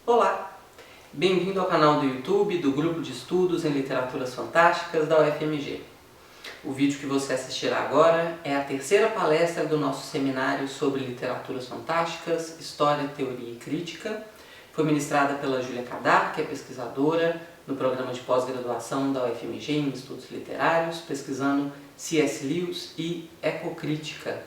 Olá! Bem-vindo ao canal do YouTube do Grupo de Estudos em Literaturas Fantásticas da UFMG. O vídeo que você assistirá agora é a terceira palestra do nosso seminário sobre literaturas fantásticas, história, teoria e crítica. Foi ministrada pela Júlia Cadar, que é pesquisadora no programa de pós-graduação da UFMG em Estudos Literários, pesquisando C.S. Lewis e ecocrítica.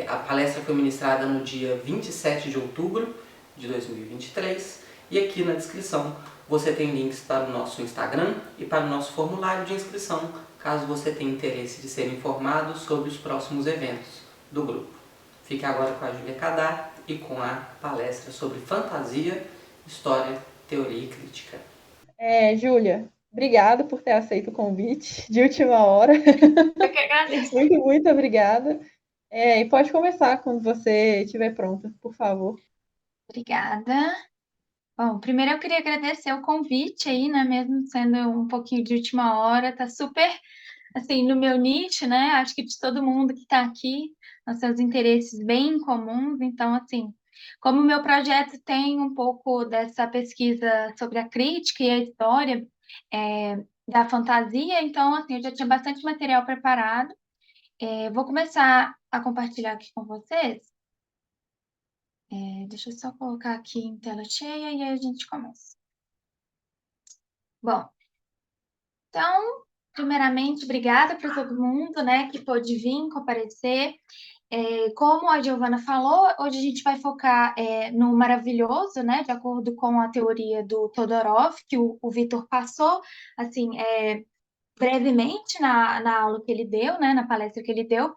A palestra foi ministrada no dia 27 de outubro de 2023 e aqui na descrição você tem links para o nosso Instagram e para o nosso formulário de inscrição, caso você tenha interesse de ser informado sobre os próximos eventos do grupo. Fique agora com a Júlia Cadar e com a palestra sobre fantasia, história, teoria e crítica. Júlia, obrigada por ter aceito o convite de última hora. Eu que agradeço. Muito obrigada. E pode começar quando você estiver pronta, por favor. Obrigada. Bom, primeiro eu queria agradecer o convite aí, né? Mesmo sendo um pouquinho de última hora, tá super, assim, no meu nicho, né? Acho que de todo mundo que está aqui, nós temos interesses bem comuns. Então, assim, como o meu projeto tem um pouco dessa pesquisa sobre a crítica e a história da fantasia, então, assim, eu já tinha bastante material preparado. Vou começar a compartilhar aqui com vocês. Deixa eu só colocar aqui em tela cheia e aí a gente começa. Bom, então, primeiramente, obrigada para todo mundo, né, que pôde vir, comparecer. Como a Giovana falou, hoje a gente vai focar no maravilhoso, né, de acordo com a teoria do Todorov, que o Vitor passou, assim, brevemente na aula que ele deu, né, na palestra que ele deu.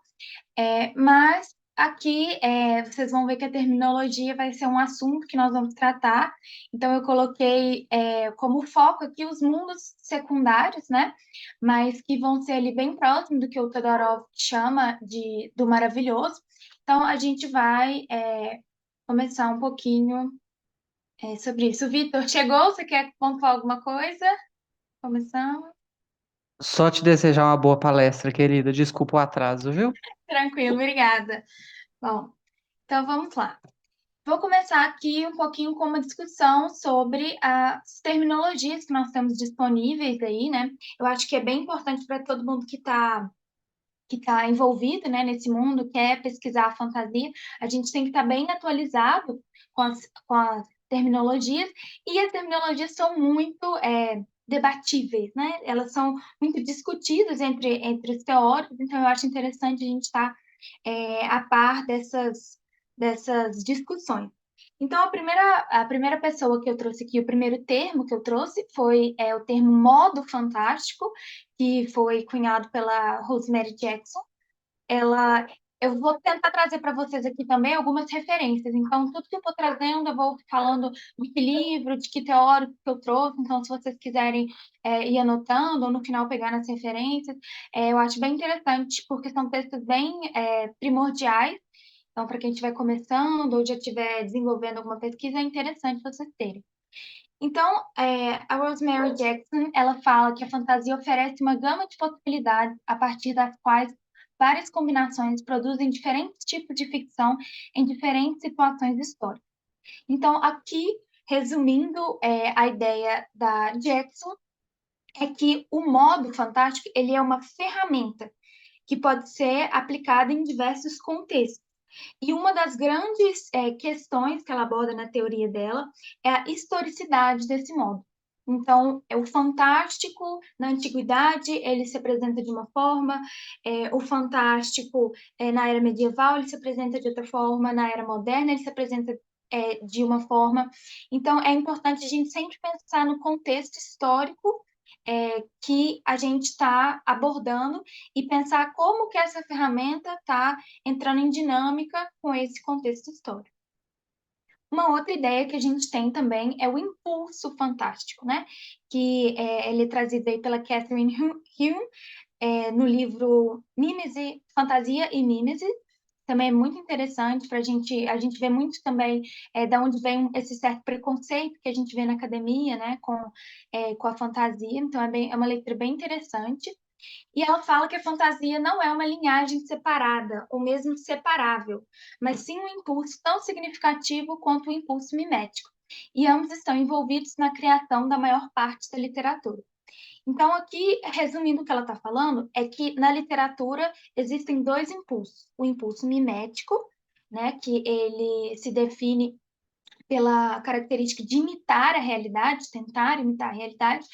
Mas aqui vocês vão ver que a terminologia vai ser um assunto que nós vamos tratar. Então, eu coloquei como foco aqui os mundos secundários, né? Mas que vão ser ali bem próximo do que o Todorov chama do maravilhoso. Então, a gente vai começar um pouquinho sobre isso. Vitor, chegou? Você quer pontuar alguma coisa? Começamos? Só te desejar uma boa palestra, querida. Desculpa o atraso, viu? Tranquilo, obrigada. Bom, então vamos lá. Vou começar aqui um pouquinho com uma discussão sobre as terminologias que nós temos disponíveis aí, né? Eu acho que é bem importante para todo mundo que tá envolvido, né, nesse mundo, quer pesquisar a fantasia, a gente tem que estar bem atualizado com as terminologias, e as terminologias são muito debatíveis, né? Elas são muito discutidas entre os teóricos, então eu acho interessante a gente estar a par dessas discussões. Então, a primeira pessoa que eu trouxe aqui, o primeiro termo que eu trouxe foi o termo modo fantástico, que foi cunhado pela Rosemary Jackson. Ela, eu vou tentar trazer para vocês aqui também algumas referências. Então, tudo que eu estou trazendo, eu vou falando de que livro, de que teórico que eu trouxe. Então, se vocês quiserem ir anotando ou no final pegar nas referências, eu acho bem interessante, porque são textos bem primordiais. Então, para quem estiver começando ou já estiver desenvolvendo alguma pesquisa, é interessante vocês terem. Então, a Rosemary Jackson, ela fala que a fantasia oferece uma gama de possibilidades a partir das quais várias combinações produzem diferentes tipos de ficção em diferentes situações históricas. Então, aqui, resumindo, a ideia da Jackson é que o modo fantástico ele é uma ferramenta que pode ser aplicada em diversos contextos. E uma das grandes questões que ela aborda na teoria dela é a historicidade desse modo. Então, o fantástico na antiguidade ele se apresenta de uma forma, o fantástico na era medieval ele se apresenta de outra forma, na era moderna ele se apresenta de uma forma. Então, é importante a gente sempre pensar no contexto histórico que a gente está abordando e pensar como que essa ferramenta está entrando em dinâmica com esse contexto histórico. Uma outra ideia que a gente tem também é o impulso fantástico, né? Que ele é trazido aí pela Catherine Hume no livro Mimese, Fantasia e Mimese. Também é muito interessante para a gente vê muito também da onde vem esse certo preconceito que a gente vê na academia, né, com a fantasia. Então é uma leitura bem interessante. E ela fala que a fantasia não é uma linhagem separada, ou mesmo separável, mas sim um impulso tão significativo quanto o impulso mimético. e ambos estão envolvidos na criação da maior parte da literatura. Então, aqui, resumindo o que ela está falando, é que na literatura existem dois impulsos. O impulso mimético, né, que ele se define pela característica de imitar a realidade, tentar imitar a realidade,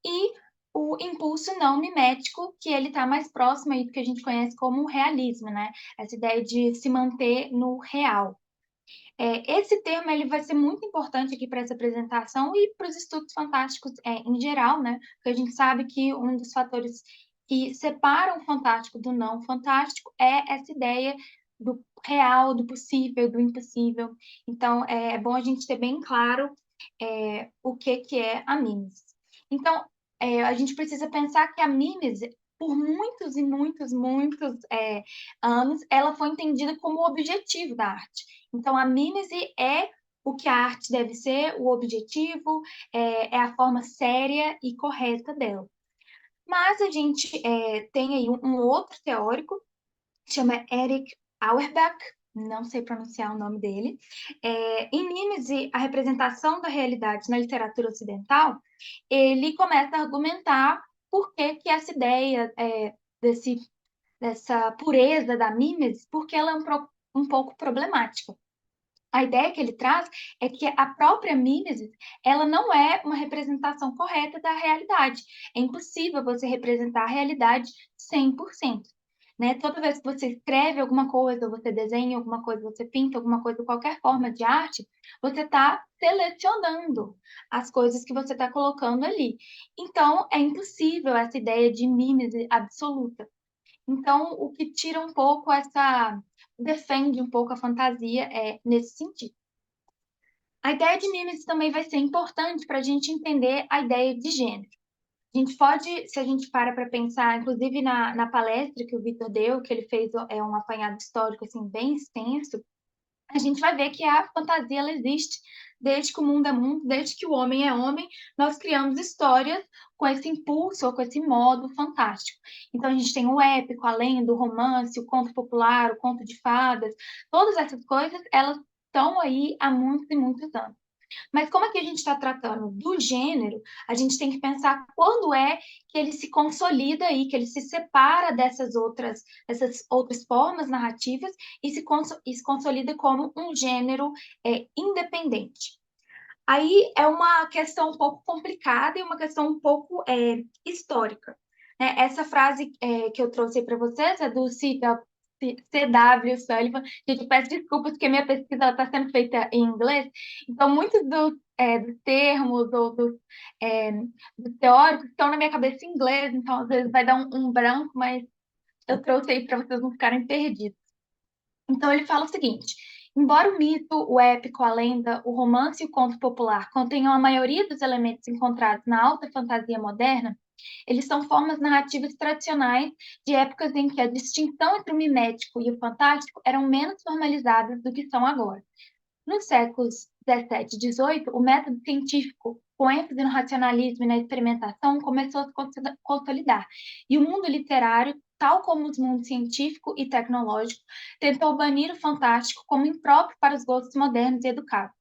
e o impulso não mimético, que ele está mais próximo aí do que a gente conhece como realismo, né? Essa ideia de se manter no real. Esse termo ele vai ser muito importante aqui para essa apresentação e para os estudos fantásticos em geral, né? Porque a gente sabe que um dos fatores que separam o fantástico do não fantástico é essa ideia do real, do possível, do impossível. Então, é bom a gente ter bem claro o que é a mimesis. Então, a gente precisa pensar que a mimesis, por muitos e muitos, muitos anos, ela foi entendida como o objetivo da arte. Então, a mímese é o que a arte deve ser, o objetivo, é a forma séria e correta dela. Mas a gente tem aí um outro teórico, que chama Erich Auerbach, não sei pronunciar o nome dele. Em mímese, a representação da realidade na literatura ocidental, ele começa a argumentar por que essa ideia dessa pureza da mímese, porque ela é um pouco problemática. A ideia que ele traz é que a própria mimesis, ela não é uma representação correta da realidade. É impossível você representar a realidade 100%. Né? Toda vez que você escreve alguma coisa, você desenha alguma coisa, você pinta alguma coisa, qualquer forma de arte, você está selecionando as coisas que você está colocando ali. Então, é impossível essa ideia de mimesis absoluta. Então, o que tira um pouco defende um pouco a fantasia nesse sentido. A ideia de mimesis também vai ser importante para a gente entender a ideia de gênero. A gente pode, se a gente para pensar, inclusive na palestra que o Vitor deu, que ele fez um apanhado histórico assim, bem extenso, a gente vai ver que a fantasia ela existe desde que o mundo é mundo, desde que o homem é homem, nós criamos histórias com esse impulso ou com esse modo fantástico. Então a gente tem o épico, a lenda, o romance, o conto popular, o conto de fadas, todas essas coisas, elas estão aí há muitos e muitos anos. Mas como aqui a gente está tratando do gênero, a gente tem que pensar quando é que ele se consolida aí, que ele se separa dessas outras formas narrativas e se consolida como um gênero independente. Aí é uma questão um pouco complicada e uma questão um pouco histórica. Né? Essa frase que eu trouxe para vocês é do C.W. Sullivan. Gente, eu peço desculpas porque minha pesquisa está sendo feita em inglês, então muitos dos termos ou dos teóricos estão na minha cabeça em inglês, então às vezes vai dar um branco, mas eu trouxe aí para vocês não ficarem perdidos. Então ele fala o seguinte: embora o mito, o épico, a lenda, o romance e o conto popular contenham a maioria dos elementos encontrados na alta fantasia moderna, eles são formas narrativas tradicionais de épocas em que a distinção entre o mimético e o fantástico eram menos formalizadas do que são agora. Nos séculos XVII e XVIII, o método científico, com ênfase no racionalismo e na experimentação, começou a se consolidar. E o mundo literário, tal como os mundos científico e tecnológico, tentou banir o fantástico como impróprio para os gostos modernos e educados.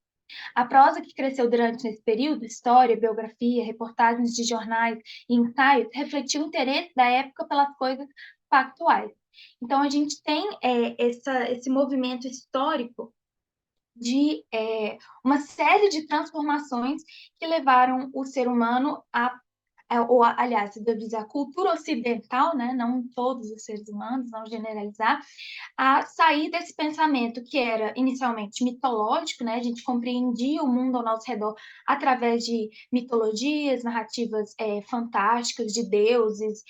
A prosa que cresceu durante esse período, história, biografia, reportagens de jornais e ensaios, refletiu o interesse da época pelas coisas factuais. Então, a gente tem esse movimento histórico de uma série de transformações que levaram o ser humano aliás, eu devo dizer, a cultura ocidental, né, não todos os seres humanos, não generalizar, a sair desse pensamento que era inicialmente mitológico, né, a gente compreendia o mundo ao nosso redor através de mitologias, narrativas fantásticas, de deuses,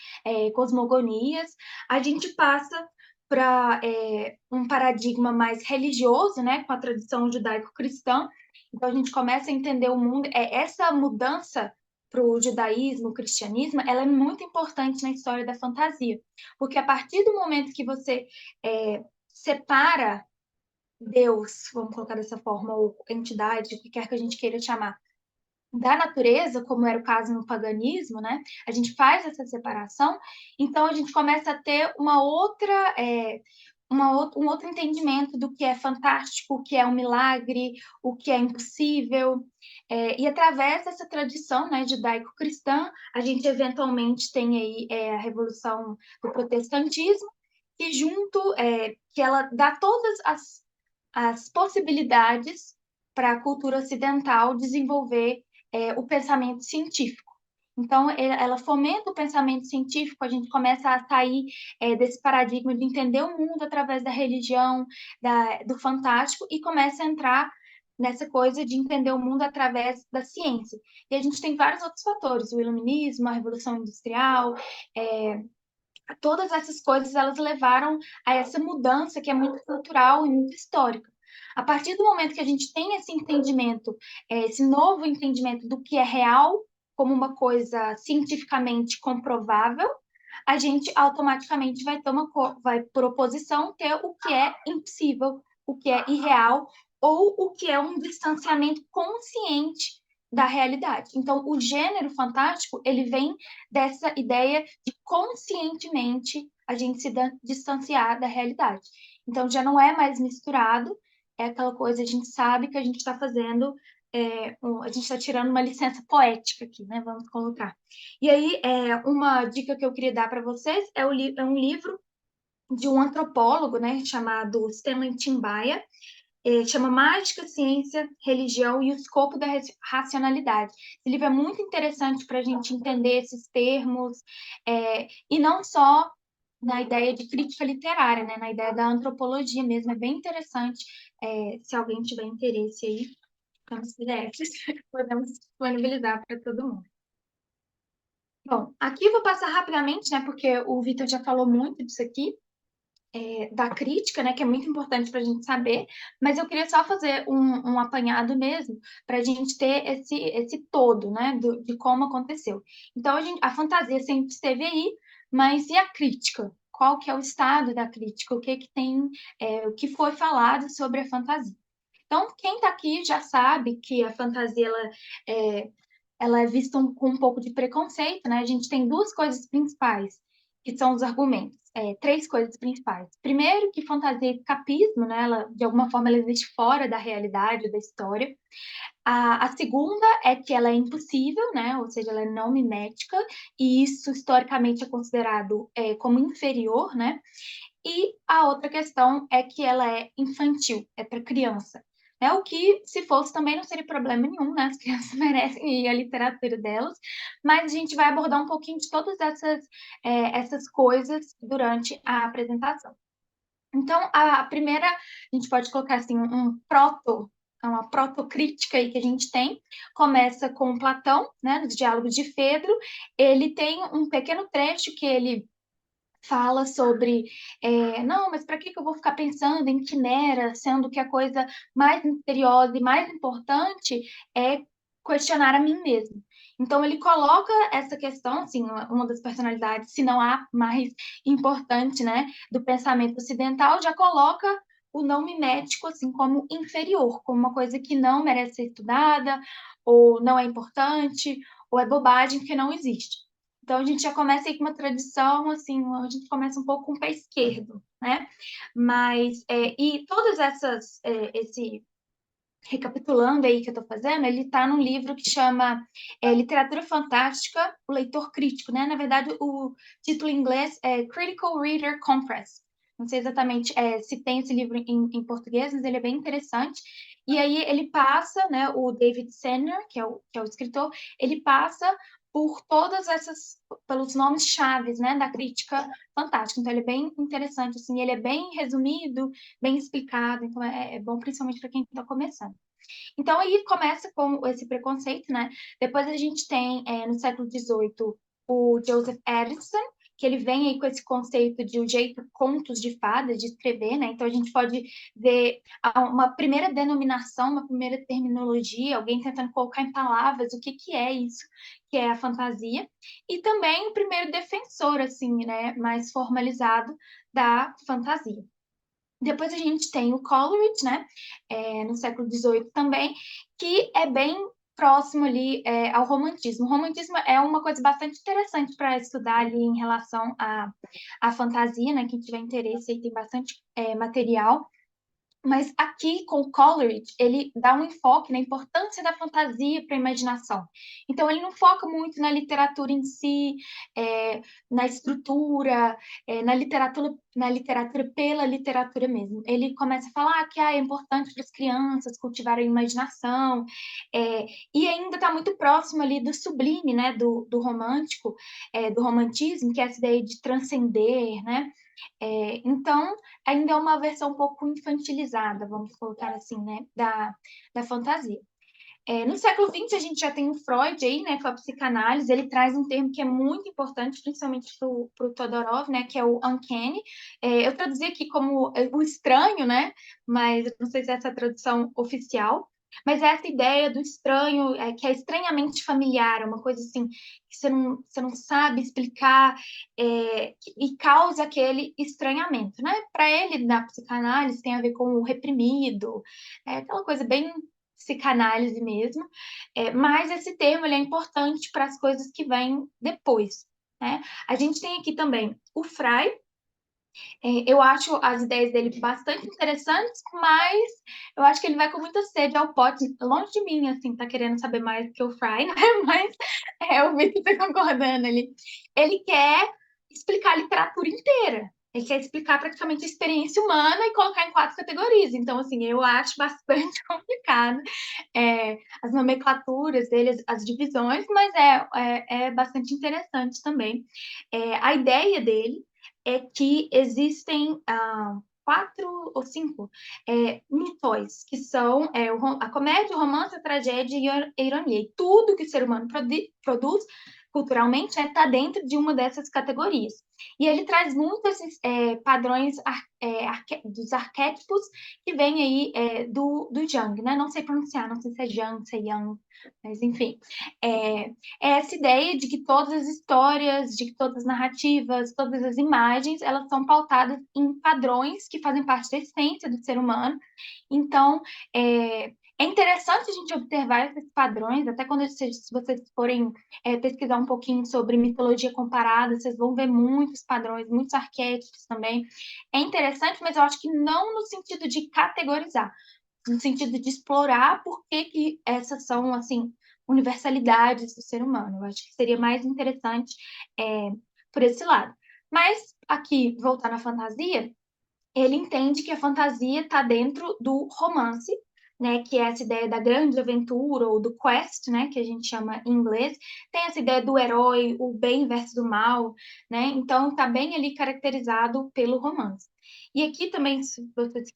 cosmogonias, a gente passa para um paradigma mais religioso, né, com a tradição judaico-cristã. Então a gente começa a entender o mundo. Essa mudança para o judaísmo, o cristianismo, ela é muito importante na história da fantasia, porque a partir do momento que você separa Deus, vamos colocar dessa forma, ou entidade, o que quer que a gente queira chamar, da natureza, como era o caso no paganismo, né? A gente faz essa separação, então a gente começa a ter uma outra um outro entendimento do que é fantástico, o que é um milagre, o que é impossível. E através dessa tradição, né, judaico-cristã, a gente eventualmente tem aí a Revolução do Protestantismo, que que ela dá todas as possibilidades para a cultura ocidental desenvolver o pensamento científico. Então, ela fomenta o pensamento científico, a gente começa a sair desse paradigma de entender o mundo através da religião, do fantástico, e começa a entrar nessa coisa de entender o mundo através da ciência. E a gente tem vários outros fatores, o iluminismo, a Revolução Industrial, todas essas coisas elas levaram a essa mudança que é muito cultural e muito histórica. A partir do momento que a gente tem esse entendimento, esse novo entendimento do que é real como uma coisa cientificamente comprovável, a gente automaticamente vai por oposição ter o que é impossível, o que é irreal ou o que é um distanciamento consciente da realidade. Então, o gênero fantástico, ele vem dessa ideia de conscientemente a gente se distanciar da realidade. Então, já não é mais misturado, é aquela coisa, a gente sabe que a gente está fazendo, a gente está tirando uma licença poética aqui, né? Vamos colocar. E aí, uma dica que eu queria dar para vocês é um livro de um antropólogo, né, chamado Stanley Timbaia, chama Mágica, Ciência, Religião e o Escopo da Racionalidade. Esse livro é muito interessante para a gente entender esses termos, e não só na ideia de crítica literária, né, na ideia da antropologia mesmo, é bem interessante. Se alguém tiver interesse aí, temos PDFs, podemos disponibilizar para todo mundo. Bom, aqui eu vou passar rapidamente, né, porque o Vitor já falou muito disso aqui, da crítica, né, que é muito importante para a gente saber, mas eu queria só fazer um apanhado mesmo, para a gente ter esse todo, né, de como aconteceu. Então, a fantasia sempre esteve aí, mas e a crítica? Qual que é o estado da crítica? O que tem, o que foi falado sobre a fantasia? Então, quem está aqui já sabe que a fantasia ela é vista com um pouco de preconceito, né? A gente tem duas coisas principais, que são os argumentos. Três coisas principais. Primeiro, que fantasia é escapismo, né? Ela, de alguma forma, ela existe fora da realidade, da história. A segunda é que ela é impossível, né? Ou seja, ela é não mimética, e isso historicamente é considerado como inferior, né? E a outra questão é que ela é infantil, é para criança. O que, se fosse, também não seria problema nenhum, né? As crianças merecem a literatura delas, mas a gente vai abordar um pouquinho de todas essas coisas durante a apresentação. Então, a primeira, a gente pode colocar assim, uma protocrítica aí que a gente tem, começa com Platão, né, nos Diálogos de Fedro. Ele tem um pequeno trecho que ele fala sobre, não, mas para que eu vou ficar pensando em quimera, sendo que a coisa mais misteriosa e mais importante é questionar a mim mesmo. Então, ele coloca essa questão, assim, uma das personalidades, se não a mais importante, né, do pensamento ocidental, já coloca o não mimético, assim, como inferior, como uma coisa que não merece ser estudada, ou não é importante, ou é bobagem, porque não existe. Então, a gente já começa aí com uma tradição, assim, a gente começa um pouco com o pé esquerdo, né? Mas, e todas recapitulando aí que eu estou fazendo, ele está num livro que chama Literatura Fantástica, o Leitor Crítico, né? Na verdade, o título em inglês é Critical Reader Compress. Não sei exatamente se tem esse livro em português, mas ele é bem interessante. E aí ele passa, né, o David Senner, que é o escritor, ele passa por pelos nomes chaves, né, da crítica fantástica. Então ele é bem interessante, assim, ele é bem resumido, bem explicado, então é bom principalmente para quem está começando. Então aí começa com esse preconceito, né? Depois a gente tem no século XVIII o Joseph Addison, que ele vem aí com esse conceito de um jeito contos de fadas, de escrever, né? Então a gente pode ver uma primeira denominação, uma primeira terminologia, alguém tentando colocar em palavras o que é isso, que é a fantasia, e também o primeiro defensor, assim, né, mais formalizado da fantasia. Depois a gente tem o Coleridge, né, no século XVIII também, que é bem próximo ali ao romantismo. O romantismo é uma coisa bastante interessante para estudar ali em relação à fantasia, né? Quem tiver interesse aí tem bastante material. Mas aqui, com o Coleridge, ele dá um enfoque na importância da fantasia para a imaginação. Então, ele não foca muito na literatura em si, na estrutura, na literatura pela literatura mesmo. Ele começa a falar que é importante para as crianças cultivarem a imaginação, e ainda está muito próximo ali do sublime, né, do romântico, do romantismo, que é essa ideia de transcender, né? Então, ainda é uma versão um pouco infantilizada, vamos colocar assim, né, da fantasia. No século XX, a gente já tem o Freud aí, né, com a psicanálise, ele traz um termo que é muito importante, principalmente para o Todorov, né, que é o uncanny. Eu traduzi aqui como o estranho, né, mas eu não sei se é essa a tradução oficial, mas é essa ideia do estranho, que é estranhamente familiar, uma coisa assim, que você não sabe explicar, e causa aquele estranhamento, né? Para ele, na psicanálise, tem a ver com o reprimido, aquela coisa bem psicanálise mesmo, mas esse termo ele é importante para as coisas que vêm depois, né? A gente tem aqui também o Frei. Eu acho as ideias dele bastante interessantes, mas eu acho que ele vai com muita sede ao pote, longe de mim, assim, tá querendo saber mais que o Fry, né? Mas o Vitor tá concordando ali. Ele quer explicar a literatura inteira. Ele quer explicar praticamente a experiência humana e colocar em 4 categorias. Então, assim, eu acho bastante complicado as nomenclaturas dele, as divisões, mas é bastante interessante também. A ideia dele é que existem 4 ou 5 mitões, que são a comédia, o romance, a tragédia e a ironia. E tudo que o ser humano produz culturalmente está dentro de uma dessas categorias. E ele traz muitos padrões dos arquétipos que vêm aí do Jung, né? Não sei pronunciar, não sei se é Jung, se é Young, mas enfim. É essa ideia de que todas as histórias, de que todas as narrativas, todas as imagens, elas são pautadas em padrões que fazem parte da essência do ser humano. Então, é interessante a gente observar esses padrões, até quando se vocês forem pesquisar um pouquinho sobre mitologia comparada, vocês vão ver muitos padrões, muitos arquétipos também. É interessante, mas eu acho que não no sentido de categorizar, no sentido de explorar por que essas são, assim, universalidades do ser humano. Eu acho que seria mais interessante por esse lado. Mas, aqui, voltar na fantasia, ele entende que a fantasia está dentro do romance, né, que é essa ideia da grande aventura ou do quest, né, que a gente chama em inglês. Tem essa ideia do herói, o bem versus o mal, né? Então está bem ali caracterizado pelo romance. E aqui também, se vocês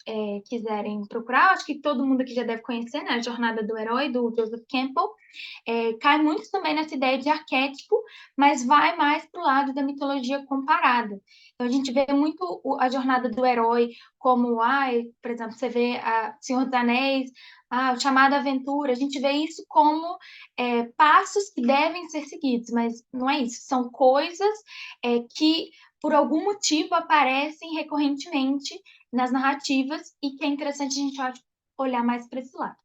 quiserem procurar, acho que todo mundo aqui já deve conhecer, né, a Jornada do Herói, do Joseph Campbell. Cai muito também nessa ideia de arquétipo, mas vai mais para o lado da mitologia comparada. Então, a gente vê muito a jornada do herói como, por exemplo, você vê Senhor dos Anéis, o chamado aventura, a gente vê isso como passos que devem ser seguidos, mas não é isso, são coisas que, por algum motivo, aparecem recorrentemente nas narrativas e que é interessante a gente olhar mais para esse lado.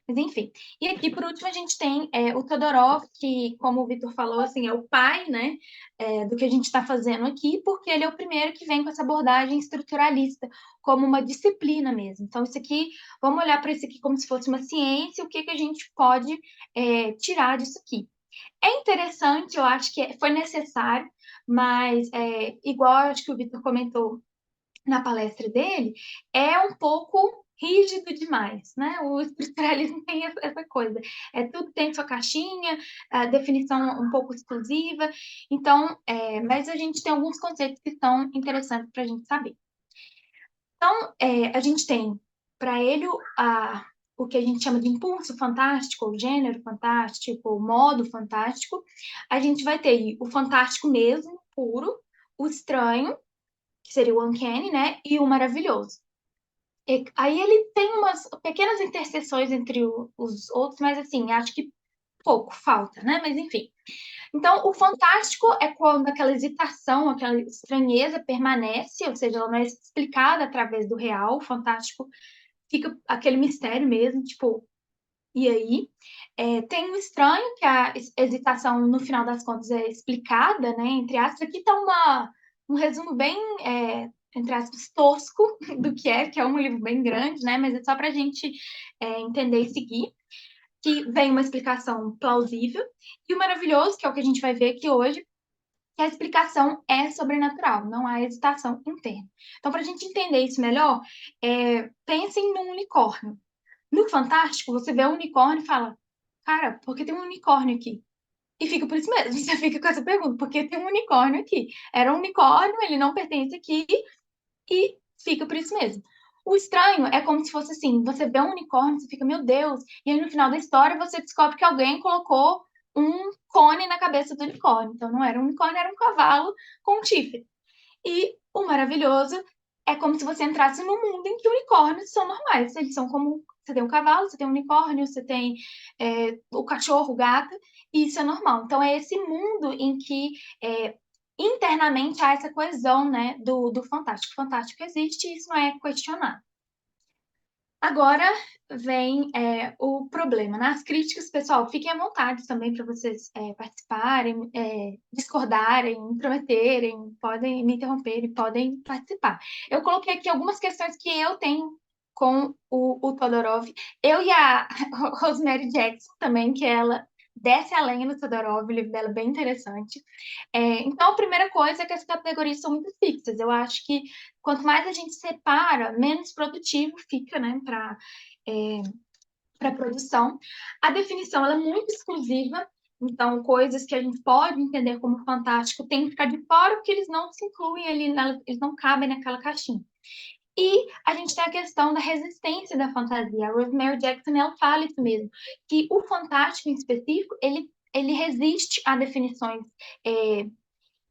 Mas enfim. E aqui, por último, a gente tem o Todorov, que, como o Vitor falou, assim, é o pai, né, do que a gente está fazendo aqui, porque ele é o primeiro que vem com essa abordagem estruturalista, como uma disciplina mesmo. Então, isso aqui, vamos olhar para isso aqui como se fosse uma ciência, o que a gente pode tirar disso aqui. É interessante, eu acho que foi necessário, mas, igual acho que o Vitor comentou na palestra dele, é um pouco rígido demais, né? O estruturalismo tem essa coisa. Tudo tem sua caixinha, a definição um pouco exclusiva. Então, mas a gente tem alguns conceitos que são interessantes para a gente saber. Então, a gente tem para ele o que a gente chama de impulso fantástico, o gênero fantástico, o modo fantástico. A gente vai ter aí o fantástico mesmo, puro, o estranho, que seria o uncanny, né? E o maravilhoso. E aí ele tem umas pequenas interseções entre os outros, mas assim, acho que pouco falta, né? Mas enfim. Então, o fantástico é quando aquela hesitação, aquela estranheza permanece, ou seja, ela não é explicada através do real. O fantástico fica aquele mistério mesmo, tipo, E aí, tem um estranho, que a hesitação, no final das contas, é explicada, né? Entre aspas, aqui está um resumo bem, entre aspas, tosco do que é um livro bem grande, né? Mas é só para a gente entender e seguir, que vem uma explicação plausível, e o maravilhoso, que é o que a gente vai ver aqui hoje, que a explicação é sobrenatural, não há hesitação interna. Então, para a gente entender isso melhor, pensem num unicórnio. No Fantástico, você vê um unicórnio e fala, cara, por que tem um unicórnio aqui? E fica por isso mesmo, você fica com essa pergunta, por que tem um unicórnio aqui? Era um unicórnio, ele não pertence aqui, e fica por isso mesmo. O estranho é como se fosse assim, você vê um unicórnio, você fica, meu Deus, e aí no final da história você descobre que alguém colocou um cone na cabeça do unicórnio. Então não era um unicórnio, era um cavalo com um chifre. E o maravilhoso é como se você entrasse num mundo em que unicórnios são normais. Eles são como. Você tem um cavalo, você tem um unicórnio, você tem o cachorro, o gato, e isso é normal. Então, é esse mundo em que internamente há essa coesão, né, do fantástico. O fantástico existe e isso não é questionado. Agora vem o problema. Nas críticas, pessoal, fiquem à vontade também para vocês participarem, discordarem, intrometerem, podem me interromper, podem participar. Eu coloquei aqui algumas questões que eu tenho com o Todorov. Eu e a Rosemary Jackson também, que ela desce a lenha no Todorov, o livro dela é bem interessante. Então, a primeira coisa é que as categorias são muito fixas. Eu acho que quanto mais a gente separa, menos produtivo fica, né, para produção. A definição ela é muito exclusiva, então coisas que a gente pode entender como fantástico têm que ficar de fora porque eles não se incluem ali, eles não cabem naquela caixinha. E a gente tem a questão da resistência da fantasia. A Rosemary Jackson ela fala isso mesmo, que o fantástico em específico ele resiste a definições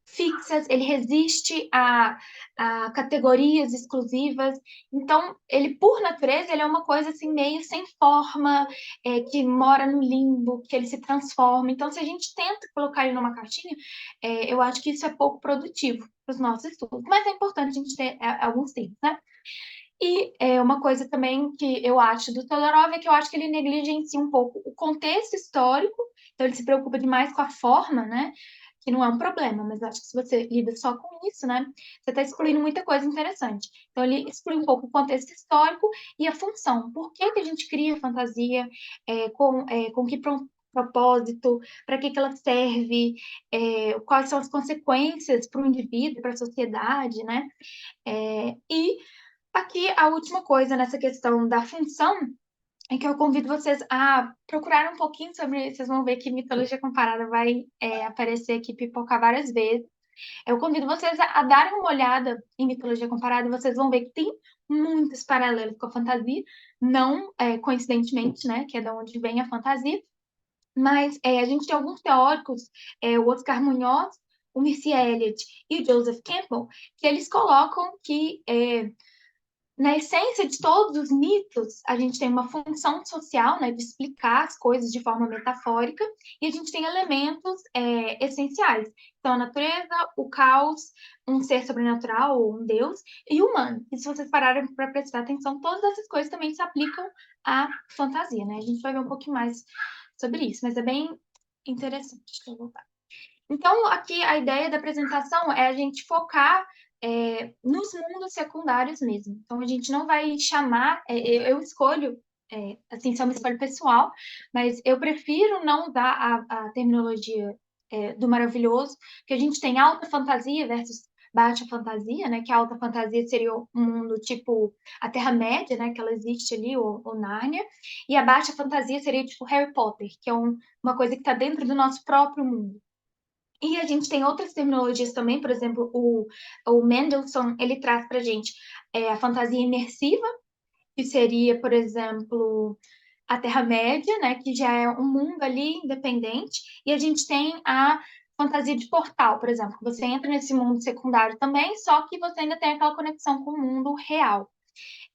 fixas, ele resiste a categorias exclusivas. Então, ele, por natureza, ele é uma coisa assim meio sem forma, que mora no limbo, que ele se transforma. Então, se a gente tenta colocar ele numa caixinha, eu acho que isso é pouco produtivo para os nossos estudos. Mas é importante a gente ter alguns termos, né? E uma coisa também que eu acho do Todorov é que eu acho que ele negligencia um pouco o contexto histórico, então ele se preocupa demais com a forma, né? Que não é um problema, mas acho que se você lida só com isso, né? Você está excluindo muita coisa interessante. Então ele exclui um pouco o contexto histórico e a função. Por que que a gente cria fantasia? Com que propósito? Para que que ela serve? Quais são as consequências para o indivíduo, para a sociedade, né? E aqui, a última coisa nessa questão da função é que eu convido vocês a procurar um pouquinho sobre. Vocês vão ver que mitologia comparada vai aparecer aqui, pipocar várias vezes. Eu convido vocês a darem uma olhada em mitologia comparada e vocês vão ver que tem muitos paralelos com a fantasia, não coincidentemente, né, que é de onde vem a fantasia, mas a gente tem alguns teóricos, o Oscar Munoz, o Missy Elliott e o Joseph Campbell, que eles colocam que na essência de todos os mitos, a gente tem uma função social, né, de explicar as coisas de forma metafórica, e a gente tem elementos essenciais. Então, a natureza, o caos, um ser sobrenatural, ou um deus, e o humano. E se vocês pararem para prestar atenção, todas essas coisas também se aplicam à fantasia, né? A gente vai ver um pouquinho mais sobre isso, mas é bem interessante. Deixa eu voltar. Então, aqui a ideia da apresentação é a gente focar nos mundos secundários mesmo. Então, a gente não vai chamar, eu escolho, assim, isso é uma escolha pessoal, mas eu prefiro não usar a terminologia do maravilhoso, que a gente tem alta fantasia versus baixa fantasia, né? Que a alta fantasia seria um mundo tipo a Terra-média, né? Que ela existe ali, ou Nárnia, e a baixa fantasia seria tipo Harry Potter, que é uma coisa que está dentro do nosso próprio mundo. E a gente tem outras terminologias também, por exemplo, o Mendelssohn, ele traz para a gente a fantasia imersiva, que seria, por exemplo, a Terra-média, né, que já é um mundo ali independente, e a gente tem a fantasia de portal, por exemplo, você entra nesse mundo secundário também, só que você ainda tem aquela conexão com o mundo real.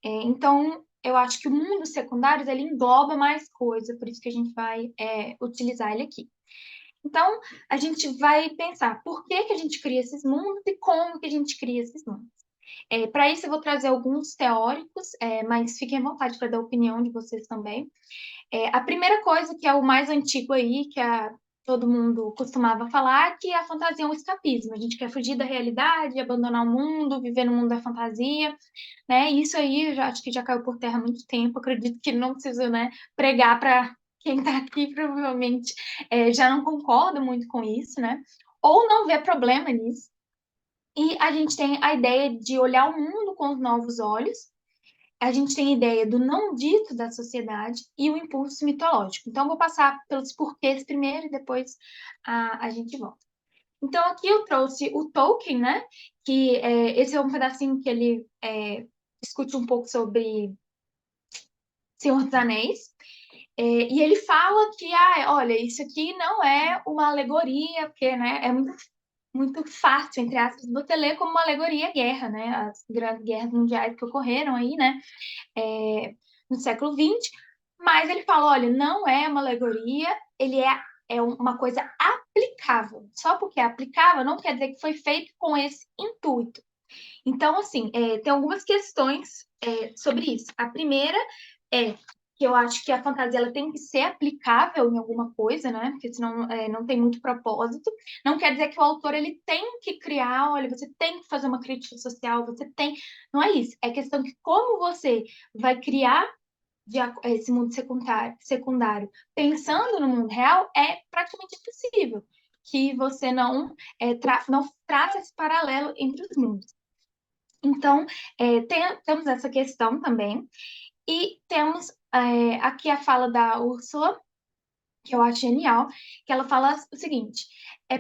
Então, eu acho que o mundo secundário, ele engloba mais coisa, por isso que a gente vai utilizar ele aqui. Então, a gente vai pensar por que que a gente cria esses mundos e como que a gente cria esses mundos. Para isso, eu vou trazer alguns teóricos, mas fiquem à vontade para dar a opinião de vocês também. A primeira coisa, que é o mais antigo aí, todo mundo costumava falar, que a fantasia é um escapismo. A gente quer fugir da realidade, abandonar o mundo, viver no mundo da fantasia, né? Isso aí eu acho que já caiu por terra há muito tempo. Acredito que não preciso, né, pregar para quem está aqui, provavelmente já não concorda muito com isso, né? Ou não vê problema nisso. E a gente tem a ideia de olhar o mundo com os novos olhos. A gente tem a ideia do não dito da sociedade e o impulso mitológico. Então, eu vou passar pelos porquês primeiro e depois a gente volta. Então, aqui eu trouxe o Tolkien, né? Que esse é um pedacinho que ele discute um pouco sobre Senhor dos Anéis. E ele fala que, olha, isso aqui não é uma alegoria, porque, né, é muito fácil, entre aspas, você ler como uma alegoria à guerra, né? As grandes guerras mundiais que ocorreram aí, né? No século XX, mas ele fala, olha, não é uma alegoria, ele é uma coisa aplicável. Só porque é aplicável não quer dizer que foi feito com esse intuito. Então, assim, tem algumas questões sobre isso. A primeira é que eu acho que a fantasia ela tem que ser aplicável em alguma coisa, né? Porque senão não tem muito propósito. Não quer dizer que o autor ele tem que criar, olha, você tem que fazer uma crítica social, você tem. Não é isso. É questão que como você vai criar esse mundo secundário pensando no mundo real é praticamente impossível que você não traça esse paralelo entre os mundos. Então, temos essa questão também. E temos aqui a fala da Úrsula, que eu acho genial, que ela fala o seguinte: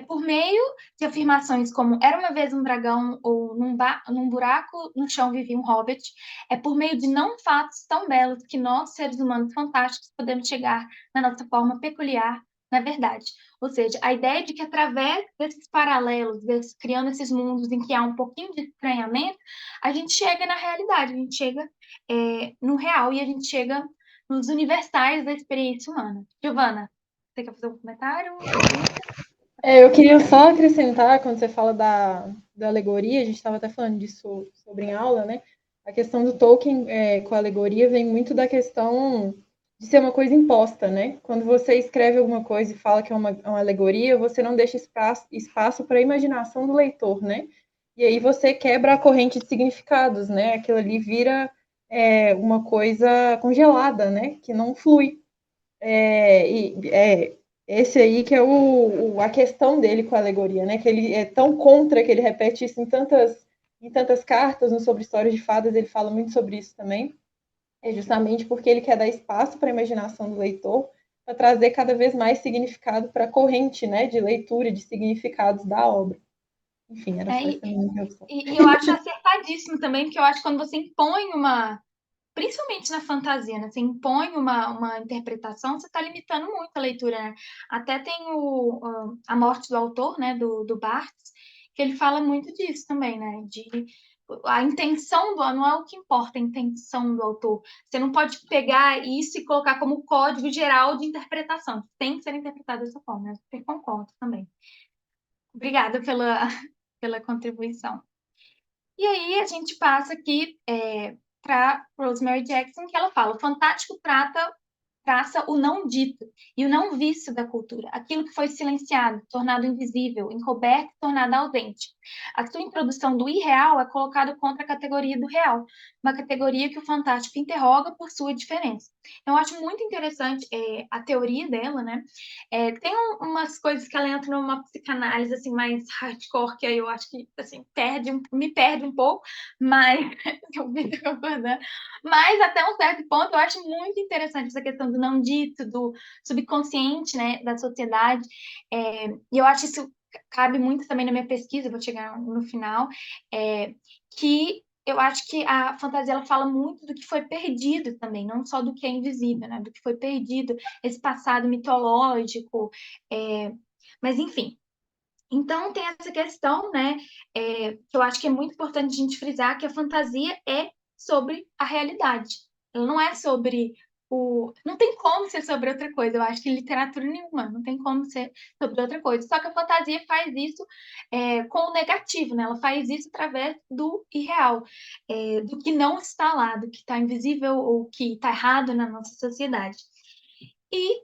por meio de afirmações como era uma vez um dragão ou num buraco no chão vivia um hobbit, é por meio de não fatos tão belos que nós, seres humanos fantásticos, podemos chegar na nossa forma peculiar na verdade. Ou seja, a ideia de que através desses paralelos, criando esses mundos em que há um pouquinho de estranhamento, a gente chega na realidade, a gente chega no real e a gente chega nos universais da experiência humana. Giovana, você quer fazer um comentário? Eu queria só acrescentar, quando você fala da alegoria, a gente estava até falando disso sobre em aula, né? A questão do Tolkien com a alegoria vem muito da questão de ser uma coisa imposta, né? Quando você escreve alguma coisa e fala que é uma alegoria, você não deixa espaço para a imaginação do leitor, né? E aí você quebra a corrente de significados, né? Aquilo ali vira uma coisa congelada, né? Que não flui. Esse aí que é a questão dele com a alegoria, né? Que ele é tão contra que ele repete isso em tantas cartas no Sobre Histórias de Fadas, ele fala muito sobre isso também. É justamente porque ele quer dar espaço para a imaginação do leitor, para trazer cada vez mais significado para a corrente, né, de leitura de significados da obra. Enfim, era só essa minha introdução. E eu acho acertadíssimo também, porque eu acho que quando você impõe principalmente na fantasia, né? Você impõe uma interpretação, você está limitando muito a leitura, né? Até tem a morte do autor, né? Do Barthes, que ele fala muito disso também, né? A intenção não é o que importa, a intenção do autor. Você não pode pegar isso e colocar como código geral de interpretação. Tem que ser interpretado dessa forma, né? Eu concordo também. Obrigada pela contribuição. E aí a gente passa aqui para Rosemary Jackson, que ela fala: o fantástico traça o não dito e o não visto da cultura, aquilo que foi silenciado, tornado invisível, encoberto, tornado ausente. A sua introdução do irreal é colocado contra a categoria do real, uma categoria que o fantástico interroga por sua diferença. Eu acho muito interessante a teoria dela, né? Tem umas coisas que ela entra numa psicanálise assim mais hardcore, que aí eu acho que assim me perde um pouco, mas eu me concordando. Mas até um certo ponto eu acho muito interessante essa questão do não dito, do subconsciente, né, da sociedade. E eu acho isso cabe muito também na minha pesquisa, vou chegar no final, que eu acho que a fantasia ela fala muito do que foi perdido também, não só do que é invisível, né, do que foi perdido, esse passado mitológico, mas enfim. Então tem essa questão, né, que eu acho que é muito importante a gente frisar que a fantasia é sobre a realidade. Ela não é sobre não tem como ser sobre outra coisa. Eu acho que literatura nenhuma não tem como ser sobre outra coisa. Só que a fantasia faz isso com o negativo, né? Ela faz isso através do irreal, do que não está lá, do que está invisível ou que está errado na nossa sociedade. E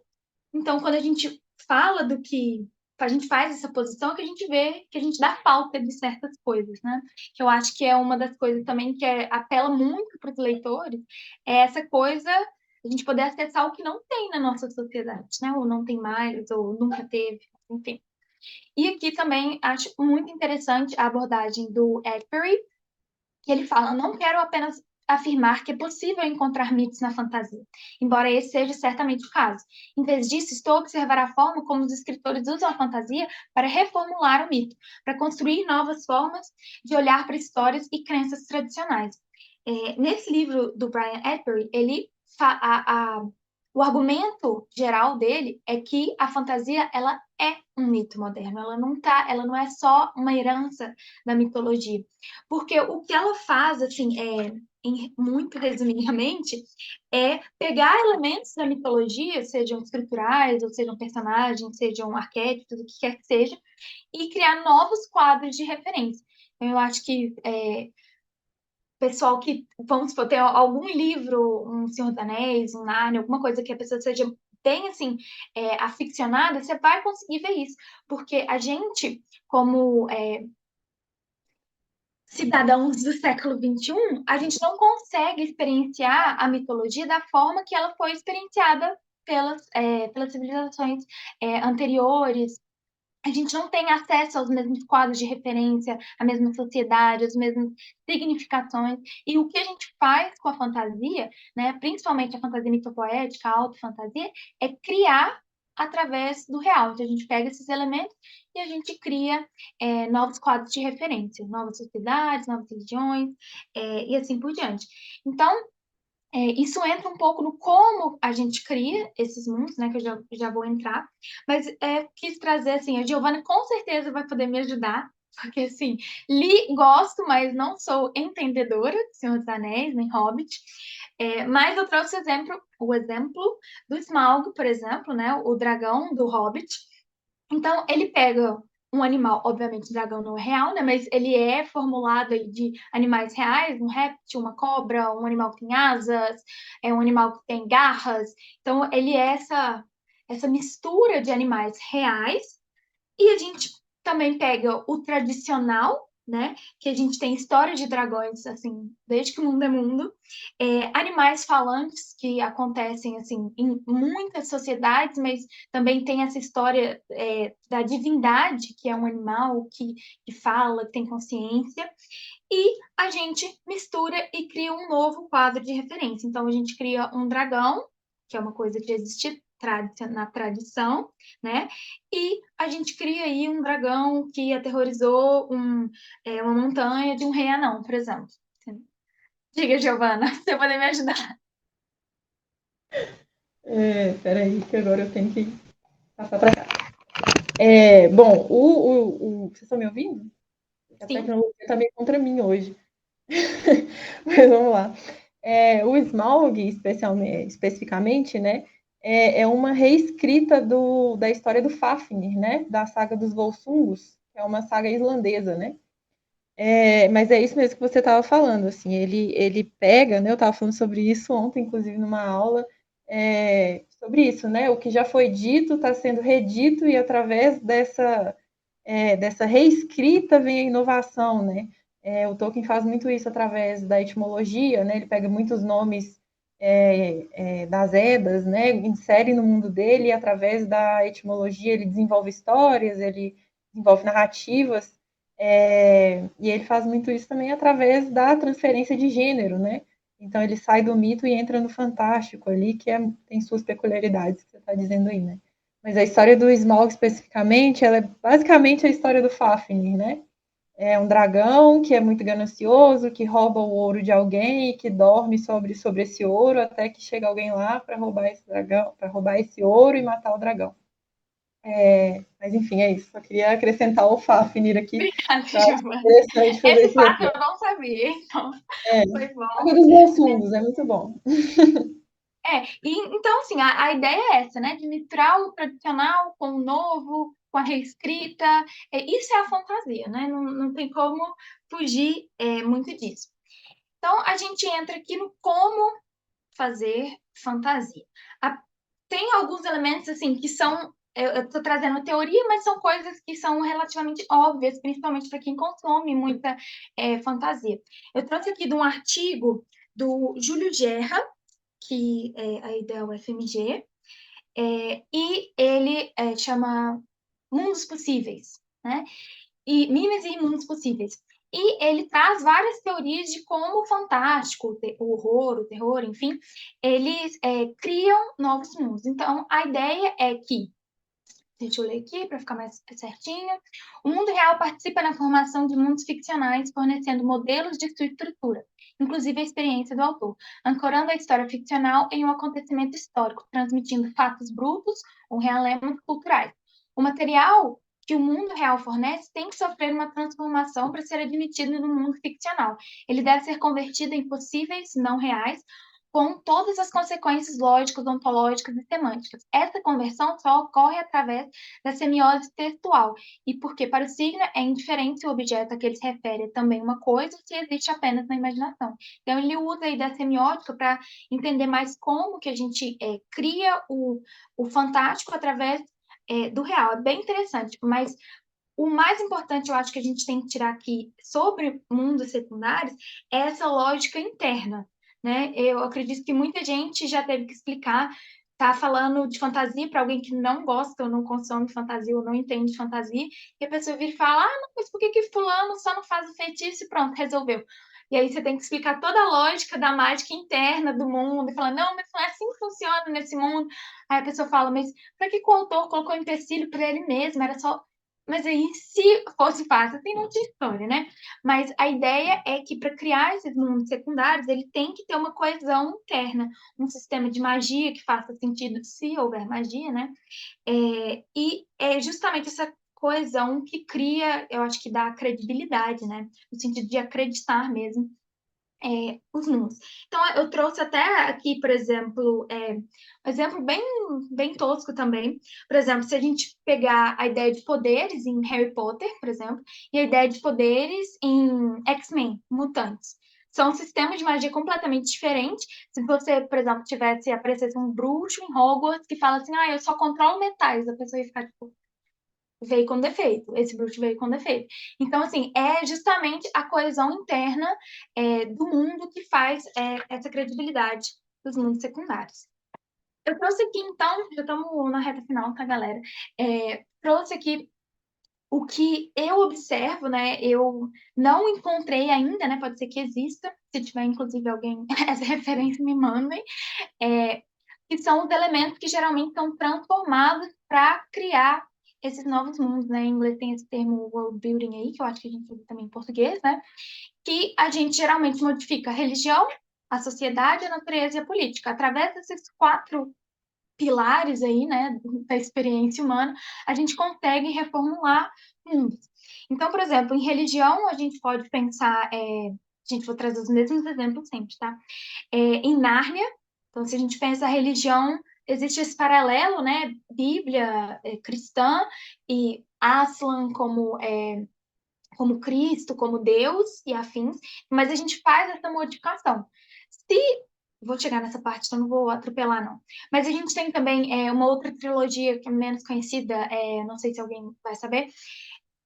então, quando a gente fala do que a gente faz essa posição, que a gente vê que a gente dá falta de certas coisas, né? Que eu acho que é uma das coisas também que apela muito para os leitores, é essa coisa, a gente poder acessar o que não tem na nossa sociedade, né? Ou não tem mais, ou nunca teve, enfim. E aqui também acho muito interessante a abordagem do Atbury, que ele fala: não quero apenas afirmar que é possível encontrar mitos na fantasia, embora esse seja certamente o caso. Em vez disso, estou a observar a forma como os escritores usam a fantasia para reformular o mito, para construir novas formas de olhar para histórias e crenças tradicionais. Nesse livro do Brian Atbury, o argumento geral dele é que a fantasia ela é um mito moderno, ela não é só uma herança da mitologia, porque o que ela faz, assim, muito resumidamente, é pegar elementos da mitologia, sejam estruturais, ou sejam personagens, sejam arquétipos, o que quer que seja, e criar novos quadros de referência. Então, eu acho que pessoal que, vamos supor, tem algum livro, um Senhor dos Anéis, um Narnia, alguma coisa que a pessoa seja bem, assim, aficionada, você vai conseguir ver isso. Porque a gente, como cidadãos do século XXI, a gente não consegue experienciar a mitologia da forma que ela foi experienciada pelas civilizações anteriores. A gente não tem acesso aos mesmos quadros de referência, à mesma sociedade, às mesmas significações. E o que a gente faz com a fantasia, né, principalmente a fantasia mitopoética, a autofantasia, é criar através do real. Então, a gente pega esses elementos e a gente cria novos quadros de referência, novas sociedades, novas religiões, e assim por diante. Então, isso entra um pouco no como a gente cria esses mundos, né, que eu já vou entrar, mas quis trazer, assim, a Giovana com certeza vai poder me ajudar, porque, assim, gosto, mas não sou entendedora de Senhor dos Anéis, nem Hobbit, mas eu trouxe o exemplo do Smaug, por exemplo, né, o dragão do Hobbit. Então, ele pega um animal, obviamente o dragão não é real, né? Mas ele é formulado aí de animais reais, um réptil, uma cobra, um animal que tem asas, um animal que tem garras. Então, ele é essa mistura de animais reais e a gente também pega o tradicional, né? Que a gente tem história de dragões, assim, desde que o mundo é mundo. Animais falantes que acontecem, assim, em muitas sociedades, mas também tem essa história da divindade, que é um animal que fala, que tem consciência. E a gente mistura e cria um novo quadro de referência. Então, a gente cria um dragão, que é uma coisa que existe na tradição, né? E a gente cria aí um dragão que aterrorizou uma montanha de um rei anão, por exemplo. Diga, Giovana, se você poder me ajudar. Peraí, que agora eu tenho que passar para cá. Bom, vocês estão me ouvindo? A Sim. tecnologia está meio contra mim hoje. Mas vamos lá. O Smaug, especificamente, né, é uma reescrita da história do Fafnir, né, da saga dos Volsungos, que é uma saga islandesa, né? Mas é isso mesmo que você estava falando, assim, ele pega, né, eu estava falando sobre isso ontem, inclusive numa aula, sobre isso, né, o que já foi dito está sendo redito e através dessa reescrita vem a inovação, né? O Tolkien faz muito isso através da etimologia, né? Ele pega muitos nomes das Edas, né? Insere no mundo dele e através da etimologia ele desenvolve histórias, ele desenvolve narrativas, e ele faz muito isso também através da transferência de gênero, né? Então ele sai do mito e entra no fantástico ali, que tem suas peculiaridades, que você está dizendo aí, né? Mas a história do Smaug especificamente, ela é basicamente a história do Fafnir, né? É um dragão que é muito ganancioso, que rouba o ouro de alguém e que dorme sobre esse ouro até que chega alguém lá para roubar esse dragão, para roubar esse ouro e matar o dragão. Mas enfim, é isso. Só queria acrescentar o Fafnir aqui. Obrigada, Tá Giovana. interessante fazer Esse esse fato retorno. eu não sabia, então foi Água bom. dos Bons Fundos, é muito bom. Então, assim, a ideia é essa, né? De misturar o tradicional com o novo, com a reescrita. Isso é a fantasia, né? Não tem como fugir muito disso. Então, a gente entra aqui no como fazer fantasia. tem alguns elementos, assim, que são... Eu estou trazendo teoria, mas são coisas que são relativamente óbvias, principalmente para quem consome muita fantasia. Eu trouxe aqui de um artigo do Júlio Gerra, que é aí da UFMG, e ele chama Mundos Possíveis, né? E Mimes e Mundos Possíveis. E ele traz várias teorias de como o fantástico, o horror, o terror, enfim, eles criam novos mundos. Então, a ideia é que, deixa eu ler aqui para ficar mais certinho, o mundo real participa na formação de mundos ficcionais, fornecendo modelos de sua estrutura, inclusive a experiência do autor, ancorando a história ficcional em um acontecimento histórico, transmitindo fatos brutos ou realemas culturais. O material que o mundo real fornece tem que sofrer uma transformação para ser admitido no mundo ficcional. Ele deve ser convertido em possíveis não reais, com todas as consequências lógicas, ontológicas e semânticas. Essa conversão só ocorre através da semiose textual, e porque para o signo é indiferente se o objeto a que ele se refere é também uma coisa ou se existe apenas na imaginação. Então, ele usa aí da semiótica para entender mais como que a gente cria o fantástico através do real. É bem interessante, mas o mais importante, eu acho que a gente tem que tirar aqui sobre mundos secundários é essa lógica interna, né? Eu acredito que muita gente já teve que explicar, tá falando de fantasia para alguém que não gosta ou não consome fantasia ou não entende fantasia, e a pessoa vira e fala: ah, não, mas por que que fulano só não faz o feitiço e pronto, resolveu. E aí você tem que explicar toda a lógica da mágica interna do mundo, e falar: não, mas não é assim que funciona nesse mundo. Aí a pessoa fala: mas para que o autor colocou empecilho para ele mesmo? Era só... Mas aí, se fosse fácil, assim, não tinha história, né? Mas a ideia é que para criar esses mundos secundários, ele tem que ter uma coesão interna, um sistema de magia que faça sentido se houver magia, né? E é justamente essa coesão que cria, eu acho que dá credibilidade, né? No sentido de acreditar mesmo os números. Então, eu trouxe até aqui, por exemplo, um exemplo bem tosco também. Por exemplo, se a gente pegar a ideia de poderes em Harry Potter, por exemplo, e a ideia de poderes em X-Men, Mutantes. São sistemas de magia completamente diferentes. Se você, por exemplo, aparecesse um bruxo em Hogwarts que fala assim: ah, eu só controlo metais, a pessoa ia ficar tipo, veio com defeito, esse bruxo veio com defeito. Então, assim, é justamente a coesão interna do mundo que faz essa credibilidade dos mundos secundários. Eu trouxe aqui, então, já estamos na reta final, tá, galera? Trouxe aqui o que eu observo, né? Eu não encontrei ainda, né? Pode ser que exista, se tiver, inclusive, alguém essa referência, me mandem. Que são os elementos que geralmente são transformados para criar esses novos mundos, né? Em inglês tem esse termo world building aí, que eu acho que a gente usa também em português, né? Que a gente geralmente modifica a religião, a sociedade, a natureza e a política. Através desses 4 pilares aí, né, da experiência humana, a gente consegue reformular mundos. Então, por exemplo, em religião, a gente pode pensar, gente, vou trazer os mesmos exemplos sempre, tá? Em Nárnia, então, se a gente pensa a religião, existe esse paralelo, né? Bíblia cristã e Aslan como Cristo, como Deus e afins, mas a gente faz essa modificação. Se Vou chegar nessa parte, então não vou atropelar, não. Mas a gente tem também uma outra trilogia que é menos conhecida, não sei se alguém vai saber.